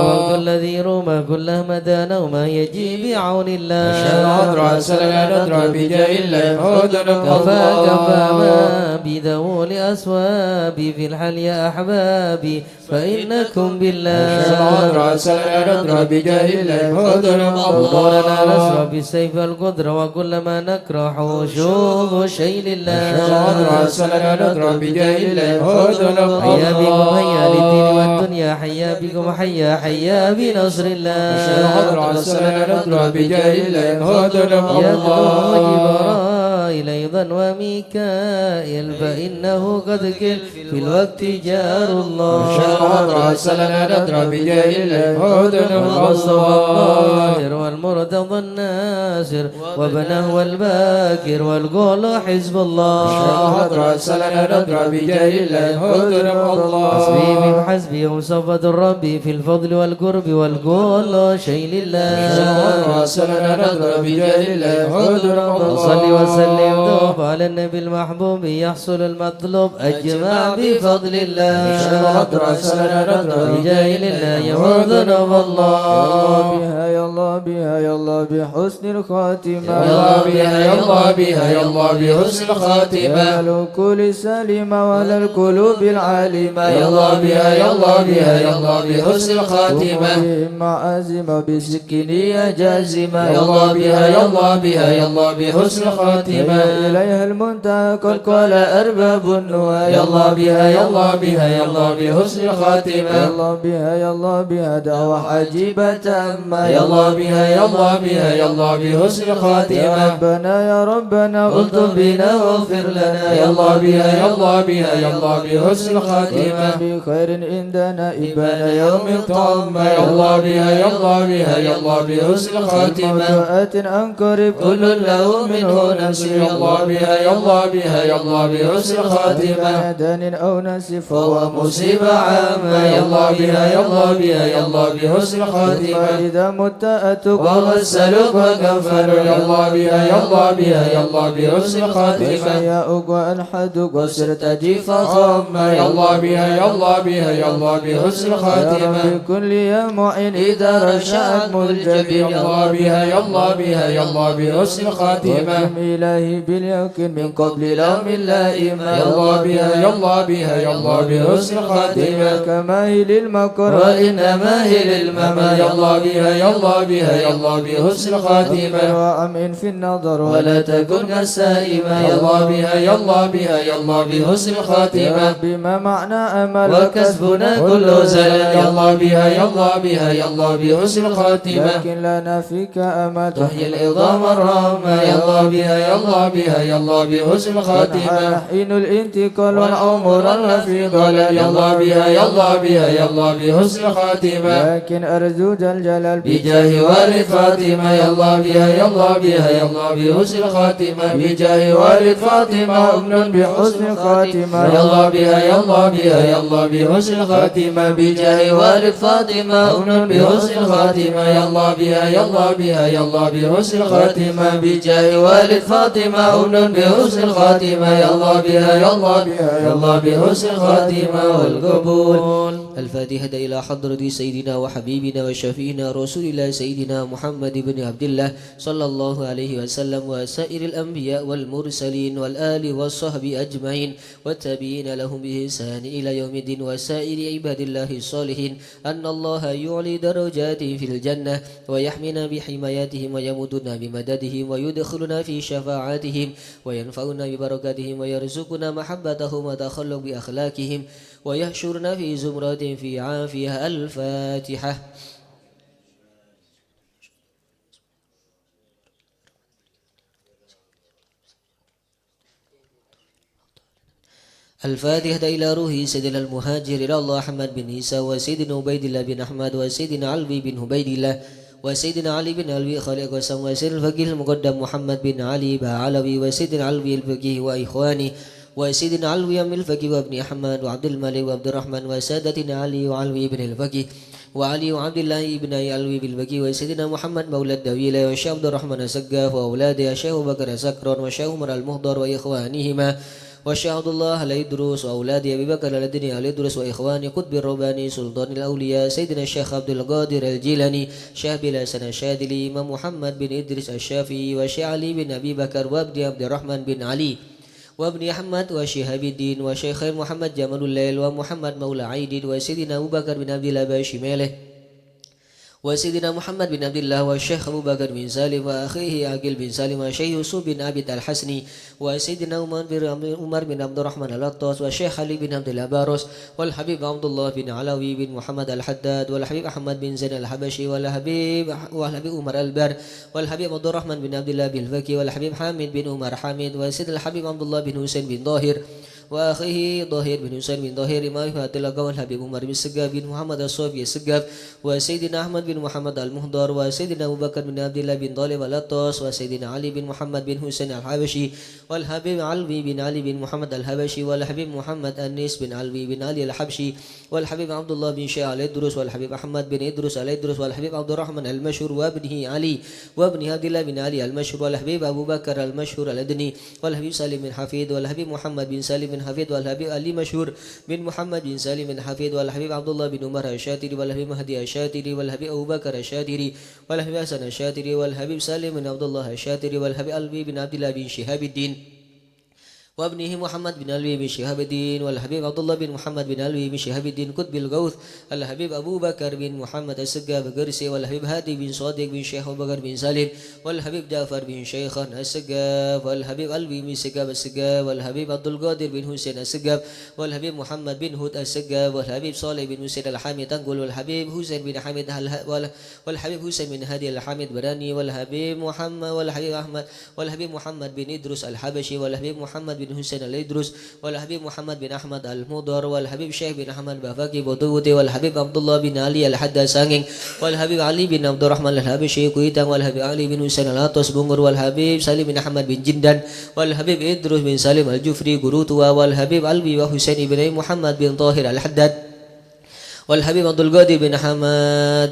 وقت الذي روما كله مدانا وما يجي بعون الله نشهد سلنا ندرى بجاه الله مهدنا كفى كفى ما بذول أسوابي في الحل يا أحبابي فإنكم بالله نشهد سلنا ندرى بجاه الله مهدنا ودورنا نسرى بالسيف القدر وكل ما نكره شوق شيء لله نشهد سلنا ندرى بجاه الله مهدنا حيا بكم حيا للدين والدنيا حيا بكم حيا حيا بنصر الله نشهد سلنا ندرى بجاه الله مهدنا يدعو جبرائيل أيضا وميكائيل فإنه قد كل في الوقت جار الله نشهد سلنا ندرى بجاه الله مهدنا والمصطفى الطاهر والمرتضى الناصر وبنه والباكر والقول حزب الله نشهد سلنا ندرى بجاه الله مهدنا الله حسبي من حسبي وصفة الرب في الفضل والقرب والقول شيء لله نشهد سلنا ندرى بجاه الله مهدنا وصلي وسلم دوب على النبي المحبوب يحصل المطلوب أجمع بفضل الله نشهد سلنا ندرى بجاه الله يمدنا والله بها يا الله بها يا الله بحسن الخاتمة يا الله بها يا الله بها يا الله بحسن الخاتمة يا الكل سليمة ولا القلوب العالمة يا الله بها يا الله بها يا الله بحسن الخاتمة مع أزمة بسكينية جازمة يا الله بها يا الله بها يا الله بحسن الخاتمة إليها المنتهى قد قال أرباب النهى يا الله بها يا الله بها يا الله بحسن يا الخاتمة الله بها يا الله بها دعوة عجيبة أما يا الله بها يا الله بها يا الله بحسن يا الخاتمة ربنا يا ربنا الطف بنا واغفر لنا يا الله بها يا الله بها يا الله بحسن الخاتمة بخير عندنا إبان يوم الطامة يا الله بها يا الله بها يا الله بحسن الخاتمة وآت أنقرب كل له منه نصيب يا الله بها يا الله بها يا الله بحسن الخاتمة دان أو نسف فهو مصيبة عامة يا الله بها يا الله بها يا الله بحسن الخاتمة فإذا مت أتوب وغسلك وكفر يا الله بها يا الله بها يا الله بحسن الخاتمة وسياؤك وأنحدك وسرت جيفا خامة يا الله بها يا الله بها يا الله بحسن يا الخاتمة رب كل يا معين إذا رشأت ملجبين يا الله بها يا الله بها يا الله بحسن الخاتمة وكم إلهي باليقين من قبل لوم اللائمة يا الله بها يا الله بها يا الله بحسن الخاتمة كماهل المكر وإنما هي للمما يا الله بها يا الله بها يا الله بحسن الخاتمة وأمن في النظر ولا تكن كالسائمة يا الله بها يا الله بها يا الله بحسن يا الخاتمة رب ما معنى أمل وكسبنا كل زلل يا الله بها يا الله بها يا الله بحسن الخاتمة لكن لنا فيك أمل تحيي العظام الرامة يا الله بها يا الله بها يا الله بحسن الخاتمة حين الانتقال والعمر في ضلال يا الله بها يا الله بها يا الله بحسن الخاتمة لكن أرجو الجلال بجاه والد فاطمة يا الله بها يا الله بها يا الله بحسن الخاتمة بجاه والد فاطمة أمن بحسن الخاتمة يا الله بها يا الله بها يا الله بحسن الخاتمة بجاه والد فاطمة أمن بحسن الخاتمة يا الله بها يا الله بها يا الله بحسن الخاتمة بجاه والد فاطمة أمن بحسن الخاتمة يا الله بها يا الله بها يا الله بحسن الخاتمة والقبول. الفاتحة إلى حضرة سيدنا وحبيبنا وشفينا رسول الله سيدنا محمد بن عبد الله صلى الله عليه وسلم وسائر الأنبياء والمرسلين والآل والصحب أجمعين والتابعين لهم بإحسان إلى يوم الدين وسائر عباد الله الصالحين أن الله يعلي درجاتهم في الجنة ويحمينا بحماياتهم ويمدنا بمددهم ويدخلنا في شفاعاتهم وينفعنا ببركاتهم ويرزقنا محبتهم وتخلق بأخلاقهم ويحشرنا في زمرات في عافية. الفاتحة. الفاتحة إلى روح سيدنا المهاجر إلى الله أحمد بن عيسى وسيدنا عبيد الله بن أحمد وسيدنا علي بن عبيد الله وسيدنا علي بن علوي خالق وسلم وسيدنا الفقيه المقدم محمد بن علي بعلوي وسيدنا علوي الفقيه وإخواني وسيدنا علوي أم الفقيه وابن أحمد وعبد الملك وعبد الرحمن وسادتنا علي وعلوي بن الفقيه وعلي وعبد الله بن علوي بالبكي وسيدنا محمد مولى الدويلة والشيخ عبد الرحمن السقاف وأولاده الشيخ أبو بكر السكران والشيخ عمر المهضر وإخوانهما والشيخ عبد الله الإدروس وأولاده أبي بكر الدنيا الإدروس وإخواني قطب الرباني سلطان الأولياء سيدنا الشيخ عبد القادر الجيلاني شيخ بلاسن الشاذلي إمام محمد بن إدريس الشافعي والشيخ علي بن أبي بكر وابن عبد الرحمن بن علي وابن أحمد وشهاب الدين وشيخ محمد جمال الليل ومحمد مولى عيد وسيدنا أبو بكر بن عبد الله باشماله وسيدنا محمد بن عبد الله والشيخ أبو بكر بن سالم وأخيه عقيل بن سالم والشيخ يوسف بن عبد الحسني وسيدنا عمر بن عبد الرحمن الأطاس والشيخ علي بن عبد الله باروس والحبيب عبد الله بن علوي بن محمد الحداد والحبيب أحمد بن زين الحبشي والحبيب عمر البر والحبيب عبد الرحمن بن عبد الله بالفكي والحبيب حامد بن عمر حامد وسيدنا الحبيب عبد الله بن حسين بن ظاهر وأخيه ظاهر بن حسين بن ظاهر إمام فاتلة والحبيب عمر بن السقاف بن محمد الصوفي السقاف وسيدنا أحمد بن محمد المهدر وسيدنا أبو بكر بن عبد الله بن طالب الأطاس وسيدنا علي بن محمد بن حسين الحبشي والحبيب علوي بن علي بن محمد الحبشي والحبيب محمد أنيس بن علوي بن علي الحبشي والحبيب عبد الله بن شيخ الإدروس والحبيب أحمد بن إدروس الإدروس والحبيب عبد الرحمن المشهور وابنه علي وابن عبد الله بن علي المشهور والحبيب أبو بكر المشهور الأدني والحبيب سالم بن حفيد والحبيب محمد بن سالم بن حفيد والحبيب علي مشهور بن محمد بن سالم بن حفيد والحبيب عبد الله بن عمر الشاتري والحبيب مهدي الشاتري والحبيب أبو بكر الشاتري والحبيب حسن الشاتري والحبيب سالم بن عبد الله الشاتري والحبيب علي بن عبد الله بن شهاب الدين وابنه محمد بن علوي بن شهاب الدين والحبيب عبد الله بن محمد بن علوي بن شهاب الدين قطب الغوث الحبيب أبو بكر بن محمد السقاف القرسي والحبيب هادي بن صادق بن شيخ أبو بكر بن سالم والحبيب جعفر بن شيخان السقاف والحبيب علوي بن السقاف والحبيب عبد القادر بن حسين السقاف والحبيب محمد بن هود السقاف والحبيب صالح بن حسين الحامد تنقل والحبيب حسين بن حميد والحبيب حسين بن هادي الحامد براني والحبيب محمد والحبيب أحمد والحبيب محمد بن إدريس الحبشي والحبيب محمد بن حسين الإدروس والحبيب محمد بن أحمد المضر والحبيب شيخ بن أحمد بافاكي بودوتي والحبيب عبد الله بن علي الحداد سانغين والحبيب علي بن عبد الرحمن الحبشي كويتان والحبيب علي بن حسين الأطاس بنغر والحبيب سالم بن أحمد بن جندان والحبيب إدروس بن سالم الجفري قروتوا والحبيب علوي وحسين بن محمد بن طاهر الحداد والحبيب عبد القادر بن حماد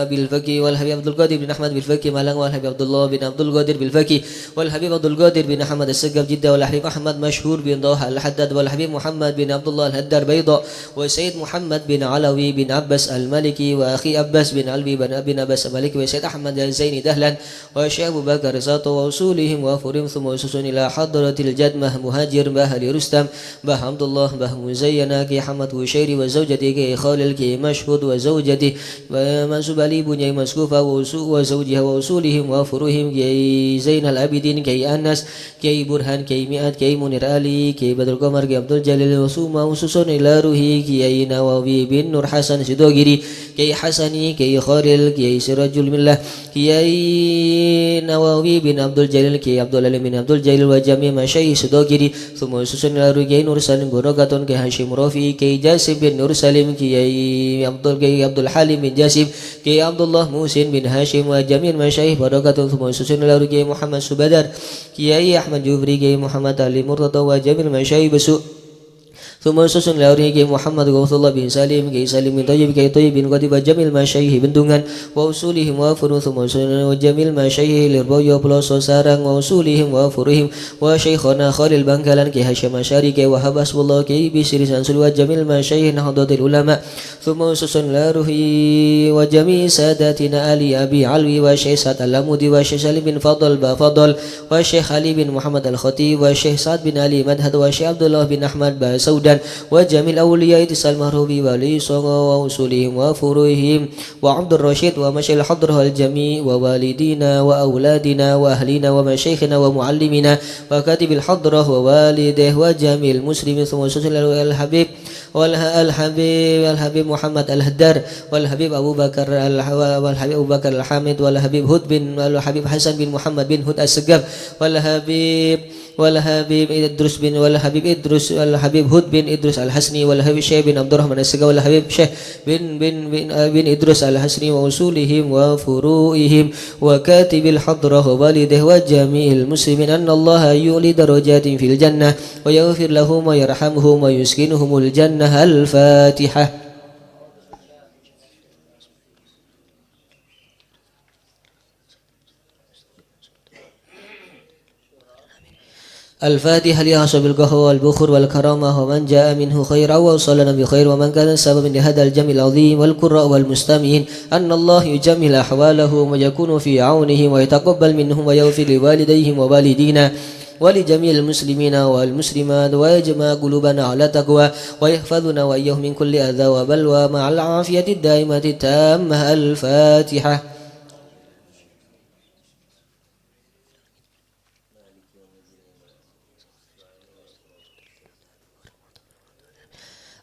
بالفكي والحبيب عبد القادر بن أحمد بالفكي مالان والحبيب عبد الله بن عبد القادر بالفكي والحبيب عبد القادر بن أحمد السقاف جدة والحبيب أحمد مشهور بن ضاحى الحداد والحبيب محمد بن عبد الله الهدار بيضاء وسيد محمد بن علوي بن عباس المالكي وأخي عباس بن علوي بن عباس المالكي وسيد أحمد الزيني دهلا والشيخ أبو بكر ساطو وأصولهم وفرهم ثم وسوسون إلى حضرة الجدمة مهاجر باه رستم باه عبد الله باه مزينة كي حمد وشيري وزوجته كي كي مشهود وزوجته ومنسوب علي بن مسكوفة وزوجها وأصولهم وفروهم كي زين العابدين كي أنس كي برهان كي مئات كي منير علي كي بدر قمر كي عبد الجليل وسوما وسوسون إلى روحي كي نواوي بن نور حسن سدوغري كي حسني كي خارل كي سراج الملة كي نواوي بن عبد الجليل كي عبد الله بن عبد الجليل وجميع مشايخ سدوغري ثم وسوسون إلى روحي كي نور سالم بنوغاتون كي هاشم رافي كي جاسم بن نور سالم كي عبد الحليم بن جاسم كي عبد الله موسين بن هاشم وجميع مشايخ بركة ثم سوسن كي محمد سبدر كي أحمد جوفري كي محمد علي مرتضى وجميع مشايخ بسوء ثم سوسن كي محمد غوث الله بن سالم كي سالم بن طيب كي طيب بن قديب وجميع مشايخ بن دونغان وأصولهم وفرهم ثم سوسن وجميع مشايخ لربوي وبلوس وسارang وأصولهم وفرهم وشيخنا خالد بنكالان كي هاشم أشعري كي وهب أسب الله كي بشير سنسل وجميع مشايخ نهضة العلماء ثم سوسن وجميع ساداتنا علي أبي علوي وشيخ سعد العمودي وشيخ سالم بن فضل بفضل وشيخ علي بن محمد الخطيب وشيخ سعد بن علي مدهد وشيخ عبد الله بن أحمد بسودا وجميع الأولياء اتصال المهروبي ولي صغى وأصولهم وفروعهم وعبد الرشيد ومشي الحضر الجميع ووالدينا وأولادنا وأهلنا ومشايخنا ومعلمنا وكاتب الحضرة ووالده وجميع المسلمين ثم الحبيب والحبيب محمد الهدار والحبيب أبو بكر الحامد والحبيب هود بن والحبيب حسن بن محمد بن هود السقاف والحبيب إدريس بن والحبيب هود بن إدريس الحسني والحبيب شيخ بن عبد الرحمن السقاف والحبيب شيخ بن إدريس الحسني وأصولهم وفروعهم وكاتب الحضرة ووالده وجميع المسلمين أن الله يولي درجات في الجنة ويغفر لهم ويرحمهم ويسكنهم الجنة. الفاتحة. الفاتحة لأصحاب القهوة والبخور والكرامة ومن جاء منه خير ووصلنا بخير ومن كان سببا لهذا الجمع العظيم والقراء والمستمعين أن الله يجمل أحوالهم ويكون في عونهم ويتقبل منهم ويغفر لوالديهم ووالدينا ولجميع المسلمين والمسلمات ويجمع قلوبنا على تقوى ويحفظنا وإياهم من كل أذى وبلوى مع العافية الدائمة التامة. الفاتحة.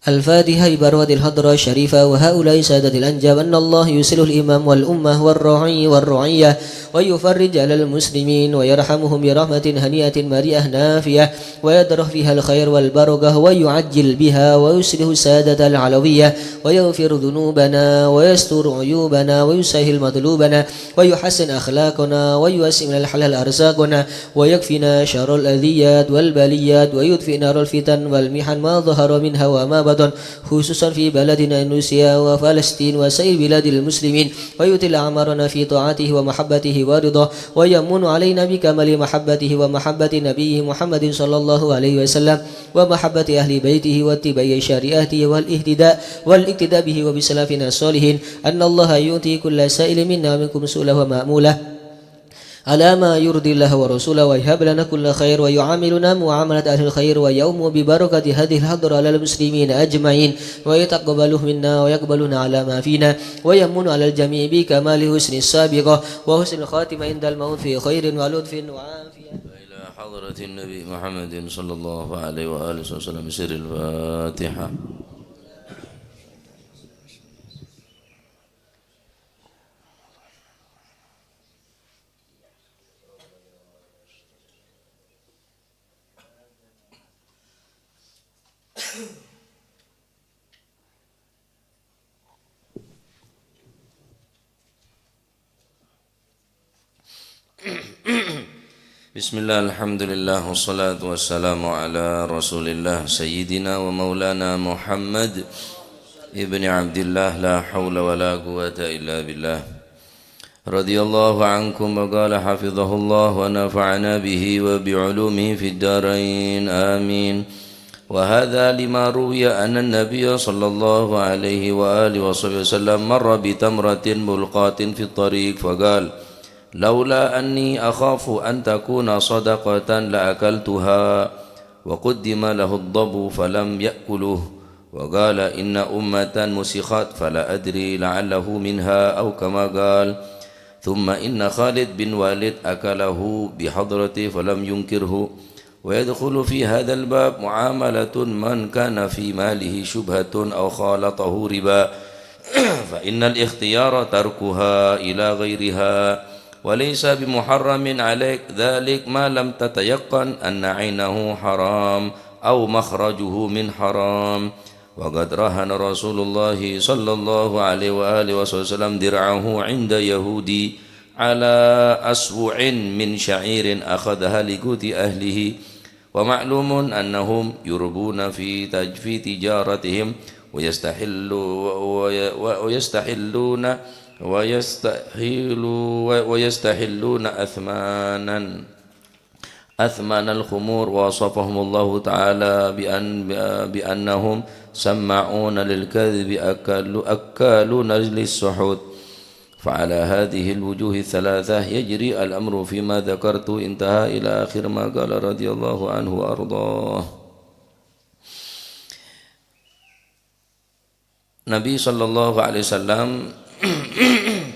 الفاتحة ببركة الحضرة الشريفة وهؤلاء سادة الأنجاب أن الله يسل الإمام والأمة والراعي والرعية ويفرج على المسلمين ويرحمهم برحمة هنيئة مريئة نافية ويدرح فيها الخير والبركة ويعجل بها ويسله السادة العلوية ويغفر ذنوبنا ويستر عيوبنا ويسهل مطلوبنا ويحسن أخلاقنا ويوسع من الحلال أرزاقنا ويكفينا شر الأذيات والبليات ويدفئ نار الفتن والمحن ما ظهر منها وما بطن خصوصا في بلدنا إندونيسيا وفلسطين وسائر بلاد المسلمين ويطيل أعمارنا في طاعته ومحبته ورضاه ويمن علينا بكمال محبته ومحبة نبيه محمد صلى الله عليه وسلم ومحبة أهل بيته واتباع شريعته والاقتداء به وبسلافنا الصالحين أن الله يؤتي كل سائل منا ومنكم سؤله ومأموله على ما يرضي الله ورسوله ويهب لنا كل خير ويعاملنا معاملة أهل الخير ويوم ببركة هذه الحضرة على المسلمين أجمعين ويتقبله منا ويقبلنا على ما فينا ويمن على الجميع بكمال حسن السابقة وحسن الخاتمة عند الموت في خير ولطف وعافية. إلى حضرة النبي محمد صلى الله عليه وآله وسلم سر الفاتحة. Bismillah, alhamdulillah, wassalatu wassalamu ala rasulillah Sayyidina wa maulana Muhammad ibni Abdillah, la hawla wa la quwata illa billah. Radiyallahu ankum wa qala hafizahullah wa nafa'ana bihi wa bi'ulumihi fid darain, amin. Wa hadha lima ruwiya anna an-nabiyya sallallahu alaihi wa alihi wa sallam marra bi tamratin mulqatin fi tariq faqala لولا أني أخاف أن تكون صدقة لأكلتها وقدم له الضب فلم يأكله وقال إن أمة مسخت فلا أدري لعله منها أو كما قال ثم إن خالد بن والد أكله بحضرته فلم ينكره ويدخل في هذا الباب معاملة من كان في ماله شبهة أو خالطه ربا فإن الاختيار تركها إلى غيرها وليس بمحرم عليك ذلك ما لم تتيقن أن عينه حرام أو مخرجه من حرام وقد رهن رسول الله صلى الله عليه وآله وسلم درعه عند يهودي على أسبوع من شعير أخذها لقوت أهله ومعلوم أنهم يربون في تجارتهم ويستحلون أثمان الخمور ووصفهم الله تعالى بأنهم سماعون للكذب أكالون للسحت فعلى هذه الوجوه الثلاثة يجري الأمر فيما ذكرت انتهى إلى آخر ما قال رضي الله عنه وأرضاه. Nabi sallallahu alaihi wasallam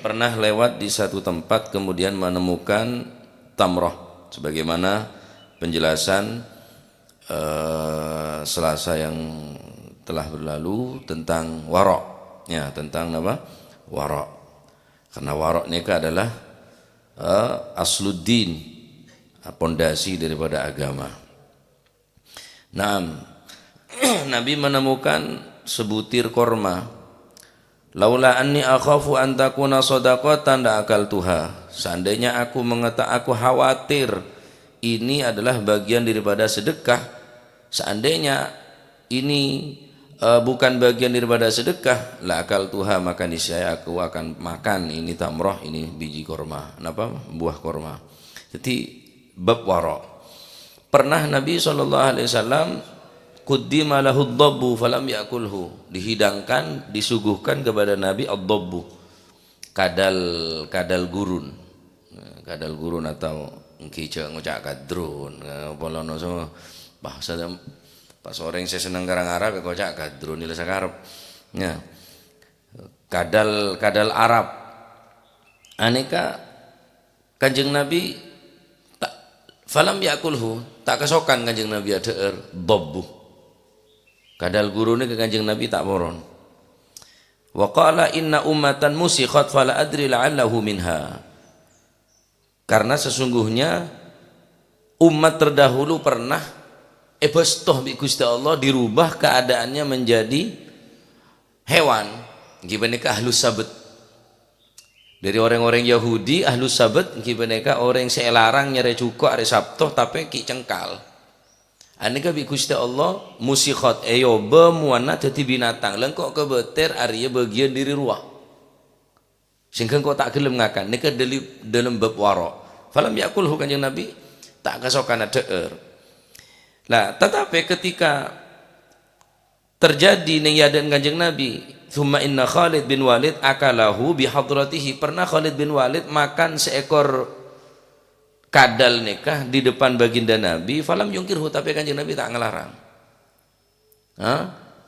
pernah lewat di satu tempat kemudian menemukan tamroh sebagaimana penjelasan Selasa yang telah berlalu tentang warok ya, tentang apa? Warok. Karena warok ini adalah asluddin, pondasi daripada agama. Nah, Nabi menemukan sebutir korma. Laula anni akhafu an takuna shadaqatan la akaltuha. Seandainya aku khawatir ini adalah bagian daripada sedekah. Seandainya ini bukan bagian daripada sedekah, la akaltuha, maka niscaya aku akan makan ini tamroh, ini biji korma. Kenapa? Buah korma. Jadi bab warok. pernah Nabi SAW quddima lahu ad-dabbu falam yakulhu, dihidangkan, disuguhkan kepada Nabi ad-dabbu, kadal gurun. Kadal gurun atau ngkice ngucak kadrun, polono semua bahasa pas orang saya senang garang Arab ya kocak kadrun nilai sakarep. Ya. Kadal Arab. Aneka Kanjeng Nabi tak falam yakulhu, tak kesokan Kanjeng Nabi ada dabbu. Kadal gurune ke Kanjeng Nabi tak poron. Wa qala inna ummatan musikhat fala adri la'allahu minha. Karena sesungguhnya umat terdahulu pernah ebestoh bi Gusti Allah dirubah keadaannya menjadi hewan. Gimana ke ahlus sabat. Dari orang-orang Yahudi ahlus sabat gimana ke orang selarang nyare cuko hari Sabtu tapi ki cengkal. Aneka bi Gusti Allah musikhat ayo bemuana jadi binatang. Lengkok kebeter arya bagian diri ruah. Sehingga kau tak gelem ngakan nika dalam bab waro. Falam yakulhu Kanjeng Nabi tak kesokan deer. Lah tetapi ketika terjadi niyadan Kanjeng Nabi, thumma inna Khalid bin Walid akalahu bi hadratihi, pernah Khalid bin Walid makan seekor kadal nikah di depan baginda Nabi, falam yungkirhu, tapi Kanjeng Nabi tak ngelarang.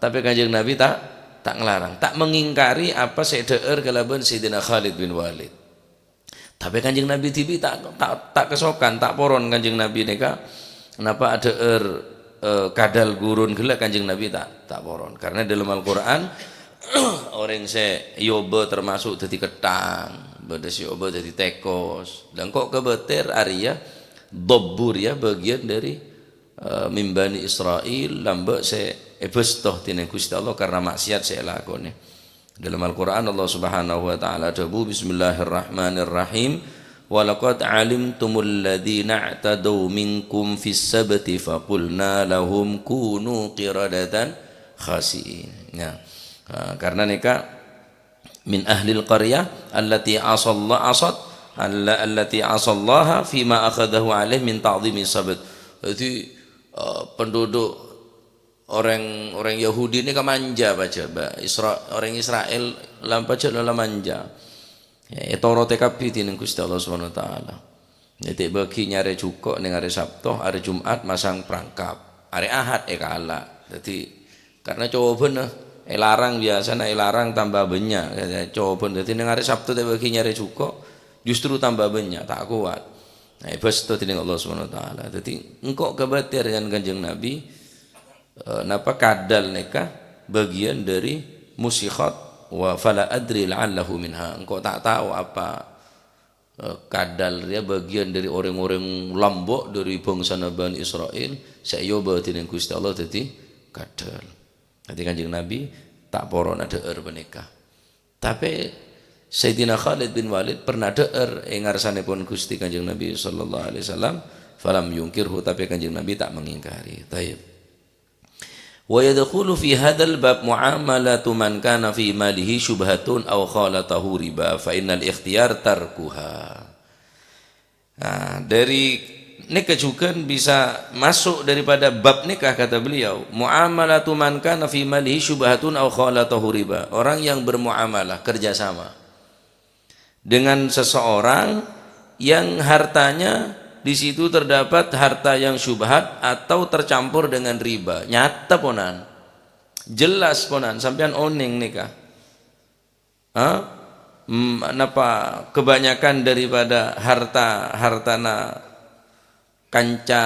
Tapi Kanjeng Nabi tak ngelarang, tak mengingkari apa sedeer kalaban Sayyidina Khalid bin Walid. Tapi Kanjeng Nabi tibi tak kesokan, tak poron Kanjeng Nabi neka kenapa ada kadal gurun gelak Kanjeng Nabi tak poron, karena dalam Al-Qur'an orang se yoba termasuk dadi ketang, bedes yoba dadi tekos, dan kok kebeter Arya dobbur ya bagian dari mimbani Israel lambe se ebestoh tine Gusti Allah karena maksiat saya lakone. Dalam Al-Quran Allah Subhanahu wa ta'ala dabu bismillahirrahmanirrahim walaqad alimtumul ladzina i'tadaw minkum fis sabti faqulna lahum kunu qiradatan khasiin. Ya. Karena mereka min ahlil qaryah allati asallaha fima akhadahu alaih min ta'zimi sabt. Jadi penduduk orang Yahudi ini kan manja baca, orang Israel lampaca lala manja. Ya Taurat TKP tineng Gusti Allah Subhanahu wa taala. Jadi bagi nyare cukup ning hari Sabtu, hari Jumat masang perangkap, hari Ahad kalah. Jadi karena coba larang biasa larang tambah banyak. Coba jadi ning hari Sabtu teh bagi nyare cukup justru tambah banyak, tak kuat. Nah, besto tineng Allah Subhanahu wa taala. Jadi engkau kebatir dengan Kanjeng Nabi napa kadal neka bagian dari musikhat wa fala adri la'allahu minha. Engkau tak tahu apa kadal dia bagian dari orang-orang lombok dari bangsa Bani Israel saya yoba dengan Gusti Allah jadi kadal. Jadi Kanjeng Nabi tak poron ada menikah. Tapi Sayyidina Khalid bin Walid pernah deer ing ngarsanipun Gusti Kanjeng Nabi sallallahu alaihi wasallam falam yungkirhu, tapi Kanjeng Nabi tak mengingkari. Taib. Wa yadkhulu fi hadzal bab muamalatu man kana fi malihi syubhatun aw khalatahu riba fa innal ikhtiyar tarkuha. Nah, dari nikah juga bisa masuk daripada bab nikah kata beliau, muamalatu man kana fi malihi syubhatun aw khalatahu riba. Orang yang bermuamalah kerjasama dengan seseorang yang hartanya di situ terdapat harta yang syubhat atau tercampur dengan riba. Nyata ponan, jelas ponan, sampean oning nikah. Napa kebanyakan daripada hartana kanca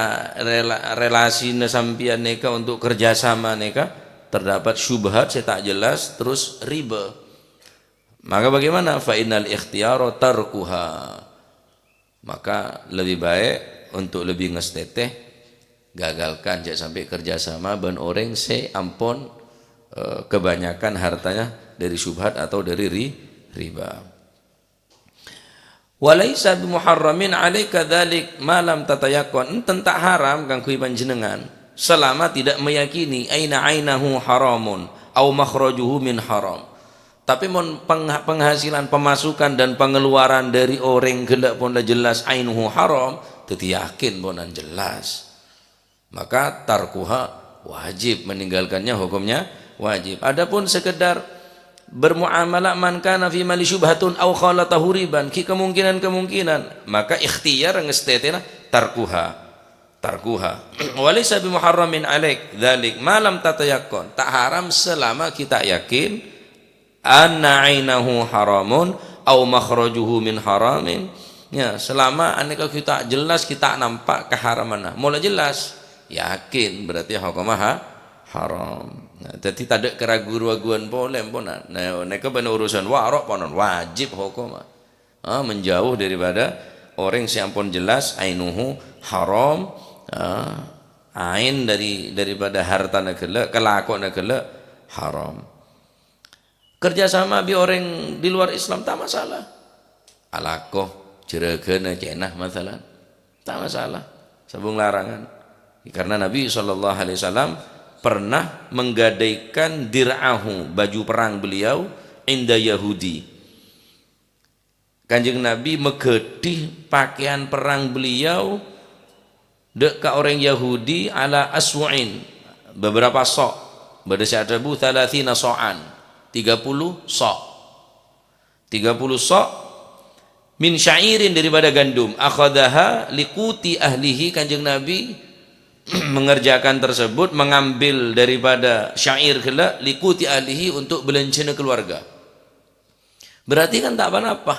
relasi sampean nikah untuk kerjasama nikah terdapat syubhat, saya tak jelas, terus riba. Maka bagaimana? Fa innal ikhtiyara tarkuha. Maka lebih baik untuk lebih ngesteteh gagalkan jangan sampai kerjasama ban orang ampun kebanyakan hartanya dari syubhat atau dari riba. Walaisa bimuharramin alaika dzalik ma lam tatayaqan. Enten tak haram kang kuwi panjenengan selama tidak meyakini ainahu haramun au makhrajuhu min haram. Tapi penghasilan, pemasukan dan pengeluaran dari orang gelak pun dah jelas ainuhu haram, jadi yakin pun jelas. maka tarkuha wajib, meninggalkannya hukumnya wajib. Adapun sekedar bermuamalah man kana fi mali syubhatun aw khalatahu riban, ki kemungkinan maka ikhtiyar ngestetena tarkuha walaysa bimuharramin alaik dzalik ma lam tatayaqqan, tak haram selama kita yakin anna ainahu haramun aw makhrajuhu min haramin, ya selama aneka kita jelas kita nampak keharaman, mulai jelas yakin berarti hukumnya haram. Nah, jadi tak ada keraguan-raguan boleh ponan. Nah, neka benar urusan warok ponan wajib hukumnya. Menjauh daripada orang yang pun jelas ainuhu haram, ain daripada harta negara, kelakuan negara haram. Kerjasama bi orang di luar Islam tak masalah. Alakoh jerageuna cenah masalah. Tak masalah. Sabung larangan. Karena Nabi SAW pernah menggadaikan dir'ahu, baju perang beliau, inda Yahudi. Kanjeng Nabi megedih pakaian perang beliau dek ka orang Yahudi ala aswa'in, beberapa sok, berdasarkan 30 so'an, 30 sok, 30 sok min syairin daripada gandum, akhadaha liquti ahlihi. Kanjeng Nabi mengerjakan tersebut, mengambil daripada syair kela liquti ahlihi untuk belencana keluarga. Berarti kan tak apa-apa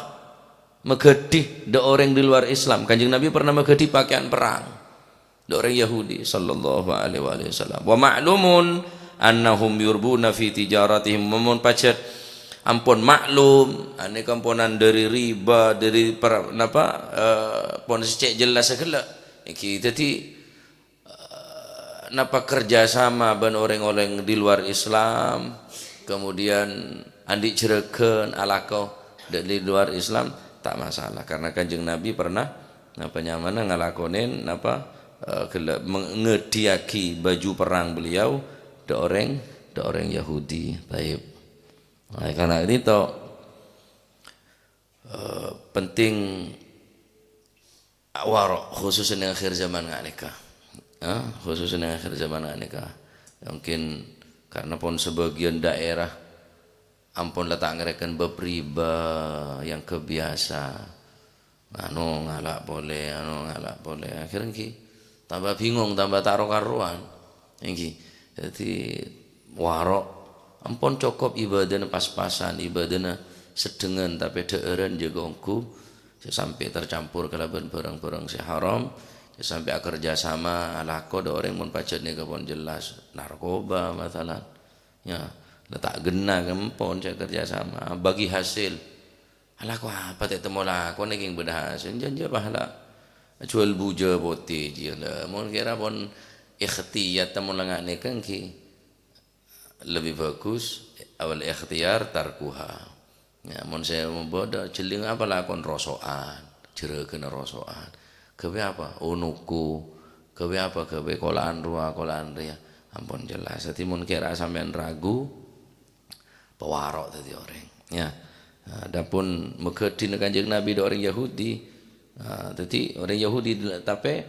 megedih de orang di luar Islam. Kanjeng Nabi pernah megedih pakaian perang de orang Yahudi sallallahu alaihi wasallam. Wa ma'lumun annahum yurbuna fi tijaratihim, memun pacet ampun maklum ane kamponan dari riba, dari pon secek jelas segala iki. Jadi napa kerjasama ban orang-orang di luar Islam, kemudian andi cereken alako dari luar Islam tak masalah, karena Kanjeng Nabi pernah napa nyamana ngalakonin napa mengediaki baju perang beliau de orang Yahudi. Baik. Nah, karena itu penting warok khususnya akhir zaman nikah. Khususnya akhir zaman nikah. Mungkin karena pun sebagian daerah ampun letak ngerekan bepriba yang kebiasa. Anu ngalak boleh, akhirnya ki tambah bingung, tambah taruh karuan. Iki. Jadi warok ampun cukup ibadahnya pas-pasan, ibadahnya sedengan tapi deeren jegongku sampai tercampur kelaban barang-barang si haram. Sampai kerjasama alako do orang mun pacet ni kapon jelas narkoba masalah ya letak gena kempon saya kerjasama bagi hasil alako apa tak temu lah kon ning berhasil janji pahala jual buja putih je lah mun kira pon ikhtiyar temu lengane kan ki lebih bagus awal ikhtiyar tarkuha ya mun saya membodoh jeling apa lah kon rosokan jerekeun rosokan kewe apa unuku kewe apa kewe kolaan ria ampun jelas. Jadi mun kira sampean ragu pewarok tadi orang ya. Adapun megedi Kanjeng Nabi do orang Yahudi, jadi orang Yahudi tapi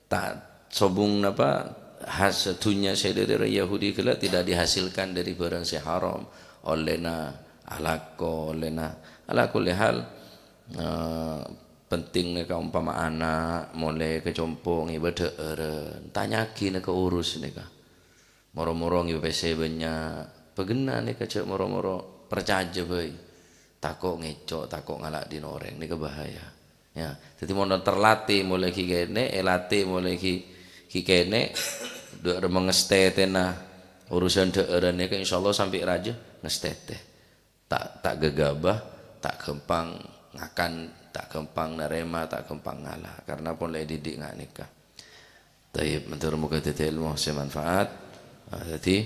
tak sobung napa hasilnya saya dari orang Yahudi kala tidak dihasilkan dari barang yang haram olehna alako olehna ala kulli hal. Penting nih kau umpama anak mulai kecompong ibadah tanyaki nih ke urus nih kah moro-moro ngi PC banyak pegena nih kecek moro-moro percaya boy takok ngecok takok ngalak di noreng nih bahaya ya. Jadi mau terlatih mulai kikene latih mulai kikene dua mengestetena urusan daerah nih insyaallah sampai raja ngestete tak gegabah tak gampang ngakan tak gampang nerema, tak gampang ngalah karena pun lagi didik nggak nikah. Taib menurut muka titik ilmu semanfaat. Jadi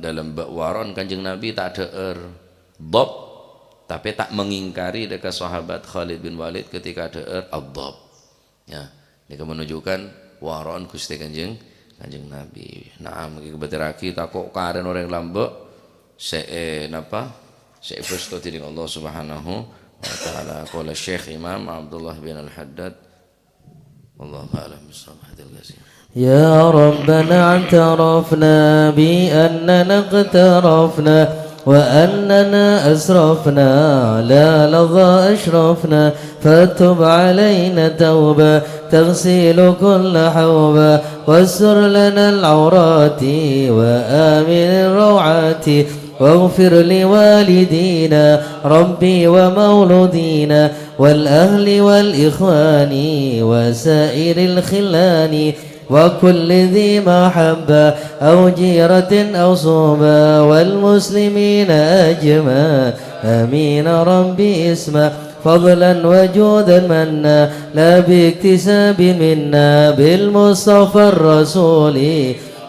dalam waron Kanjeng Nabi tak ada dob, tapi tak mengingkari dekat sahabat Khalid bin Walid ketika ada ad-dob. Ya, ini menunjukkan waron Gusti Kanjeng Nabi. Nah, mungkin kebetiraki takut karen orang lambek, saya bersetu dengan Allah Subhanahu wa ta'ala. Qala Syekh Imam Abdullah bin Al-Haddad wallahu a'lam bissawab. يا ربنا اعترفنا بأننا اقترفنا وأننا أسرفنا على لظى أشرفنا فتب علينا توبة تغسل كل حوبة واستر لنا العورات وآمن الروعات واغفر لوالدينا ربي ومولودينا والأهل والإخوان وسائر الخلان وكل ذي محبة أو جيرة أو صوبة والمسلمين أجمع آمين ربي اسمع فضلا وجودا منا لا باكتساب منا بالمصطفى الرسول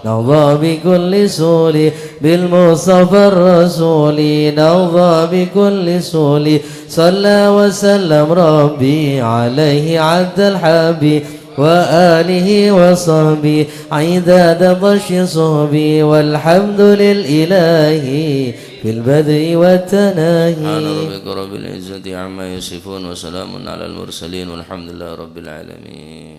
نرضى بكل سول بالمصطفى الرسول نرضى بكل سول صلى وسلم ربي عليه عبد الحبيب وآله وصحبه عداد ضش صحبي والحمد للإله في البدء والتناهي. سبحان ربك رب العزة عما يصفون وسلام على المرسلين والحمد لله رب العالمين.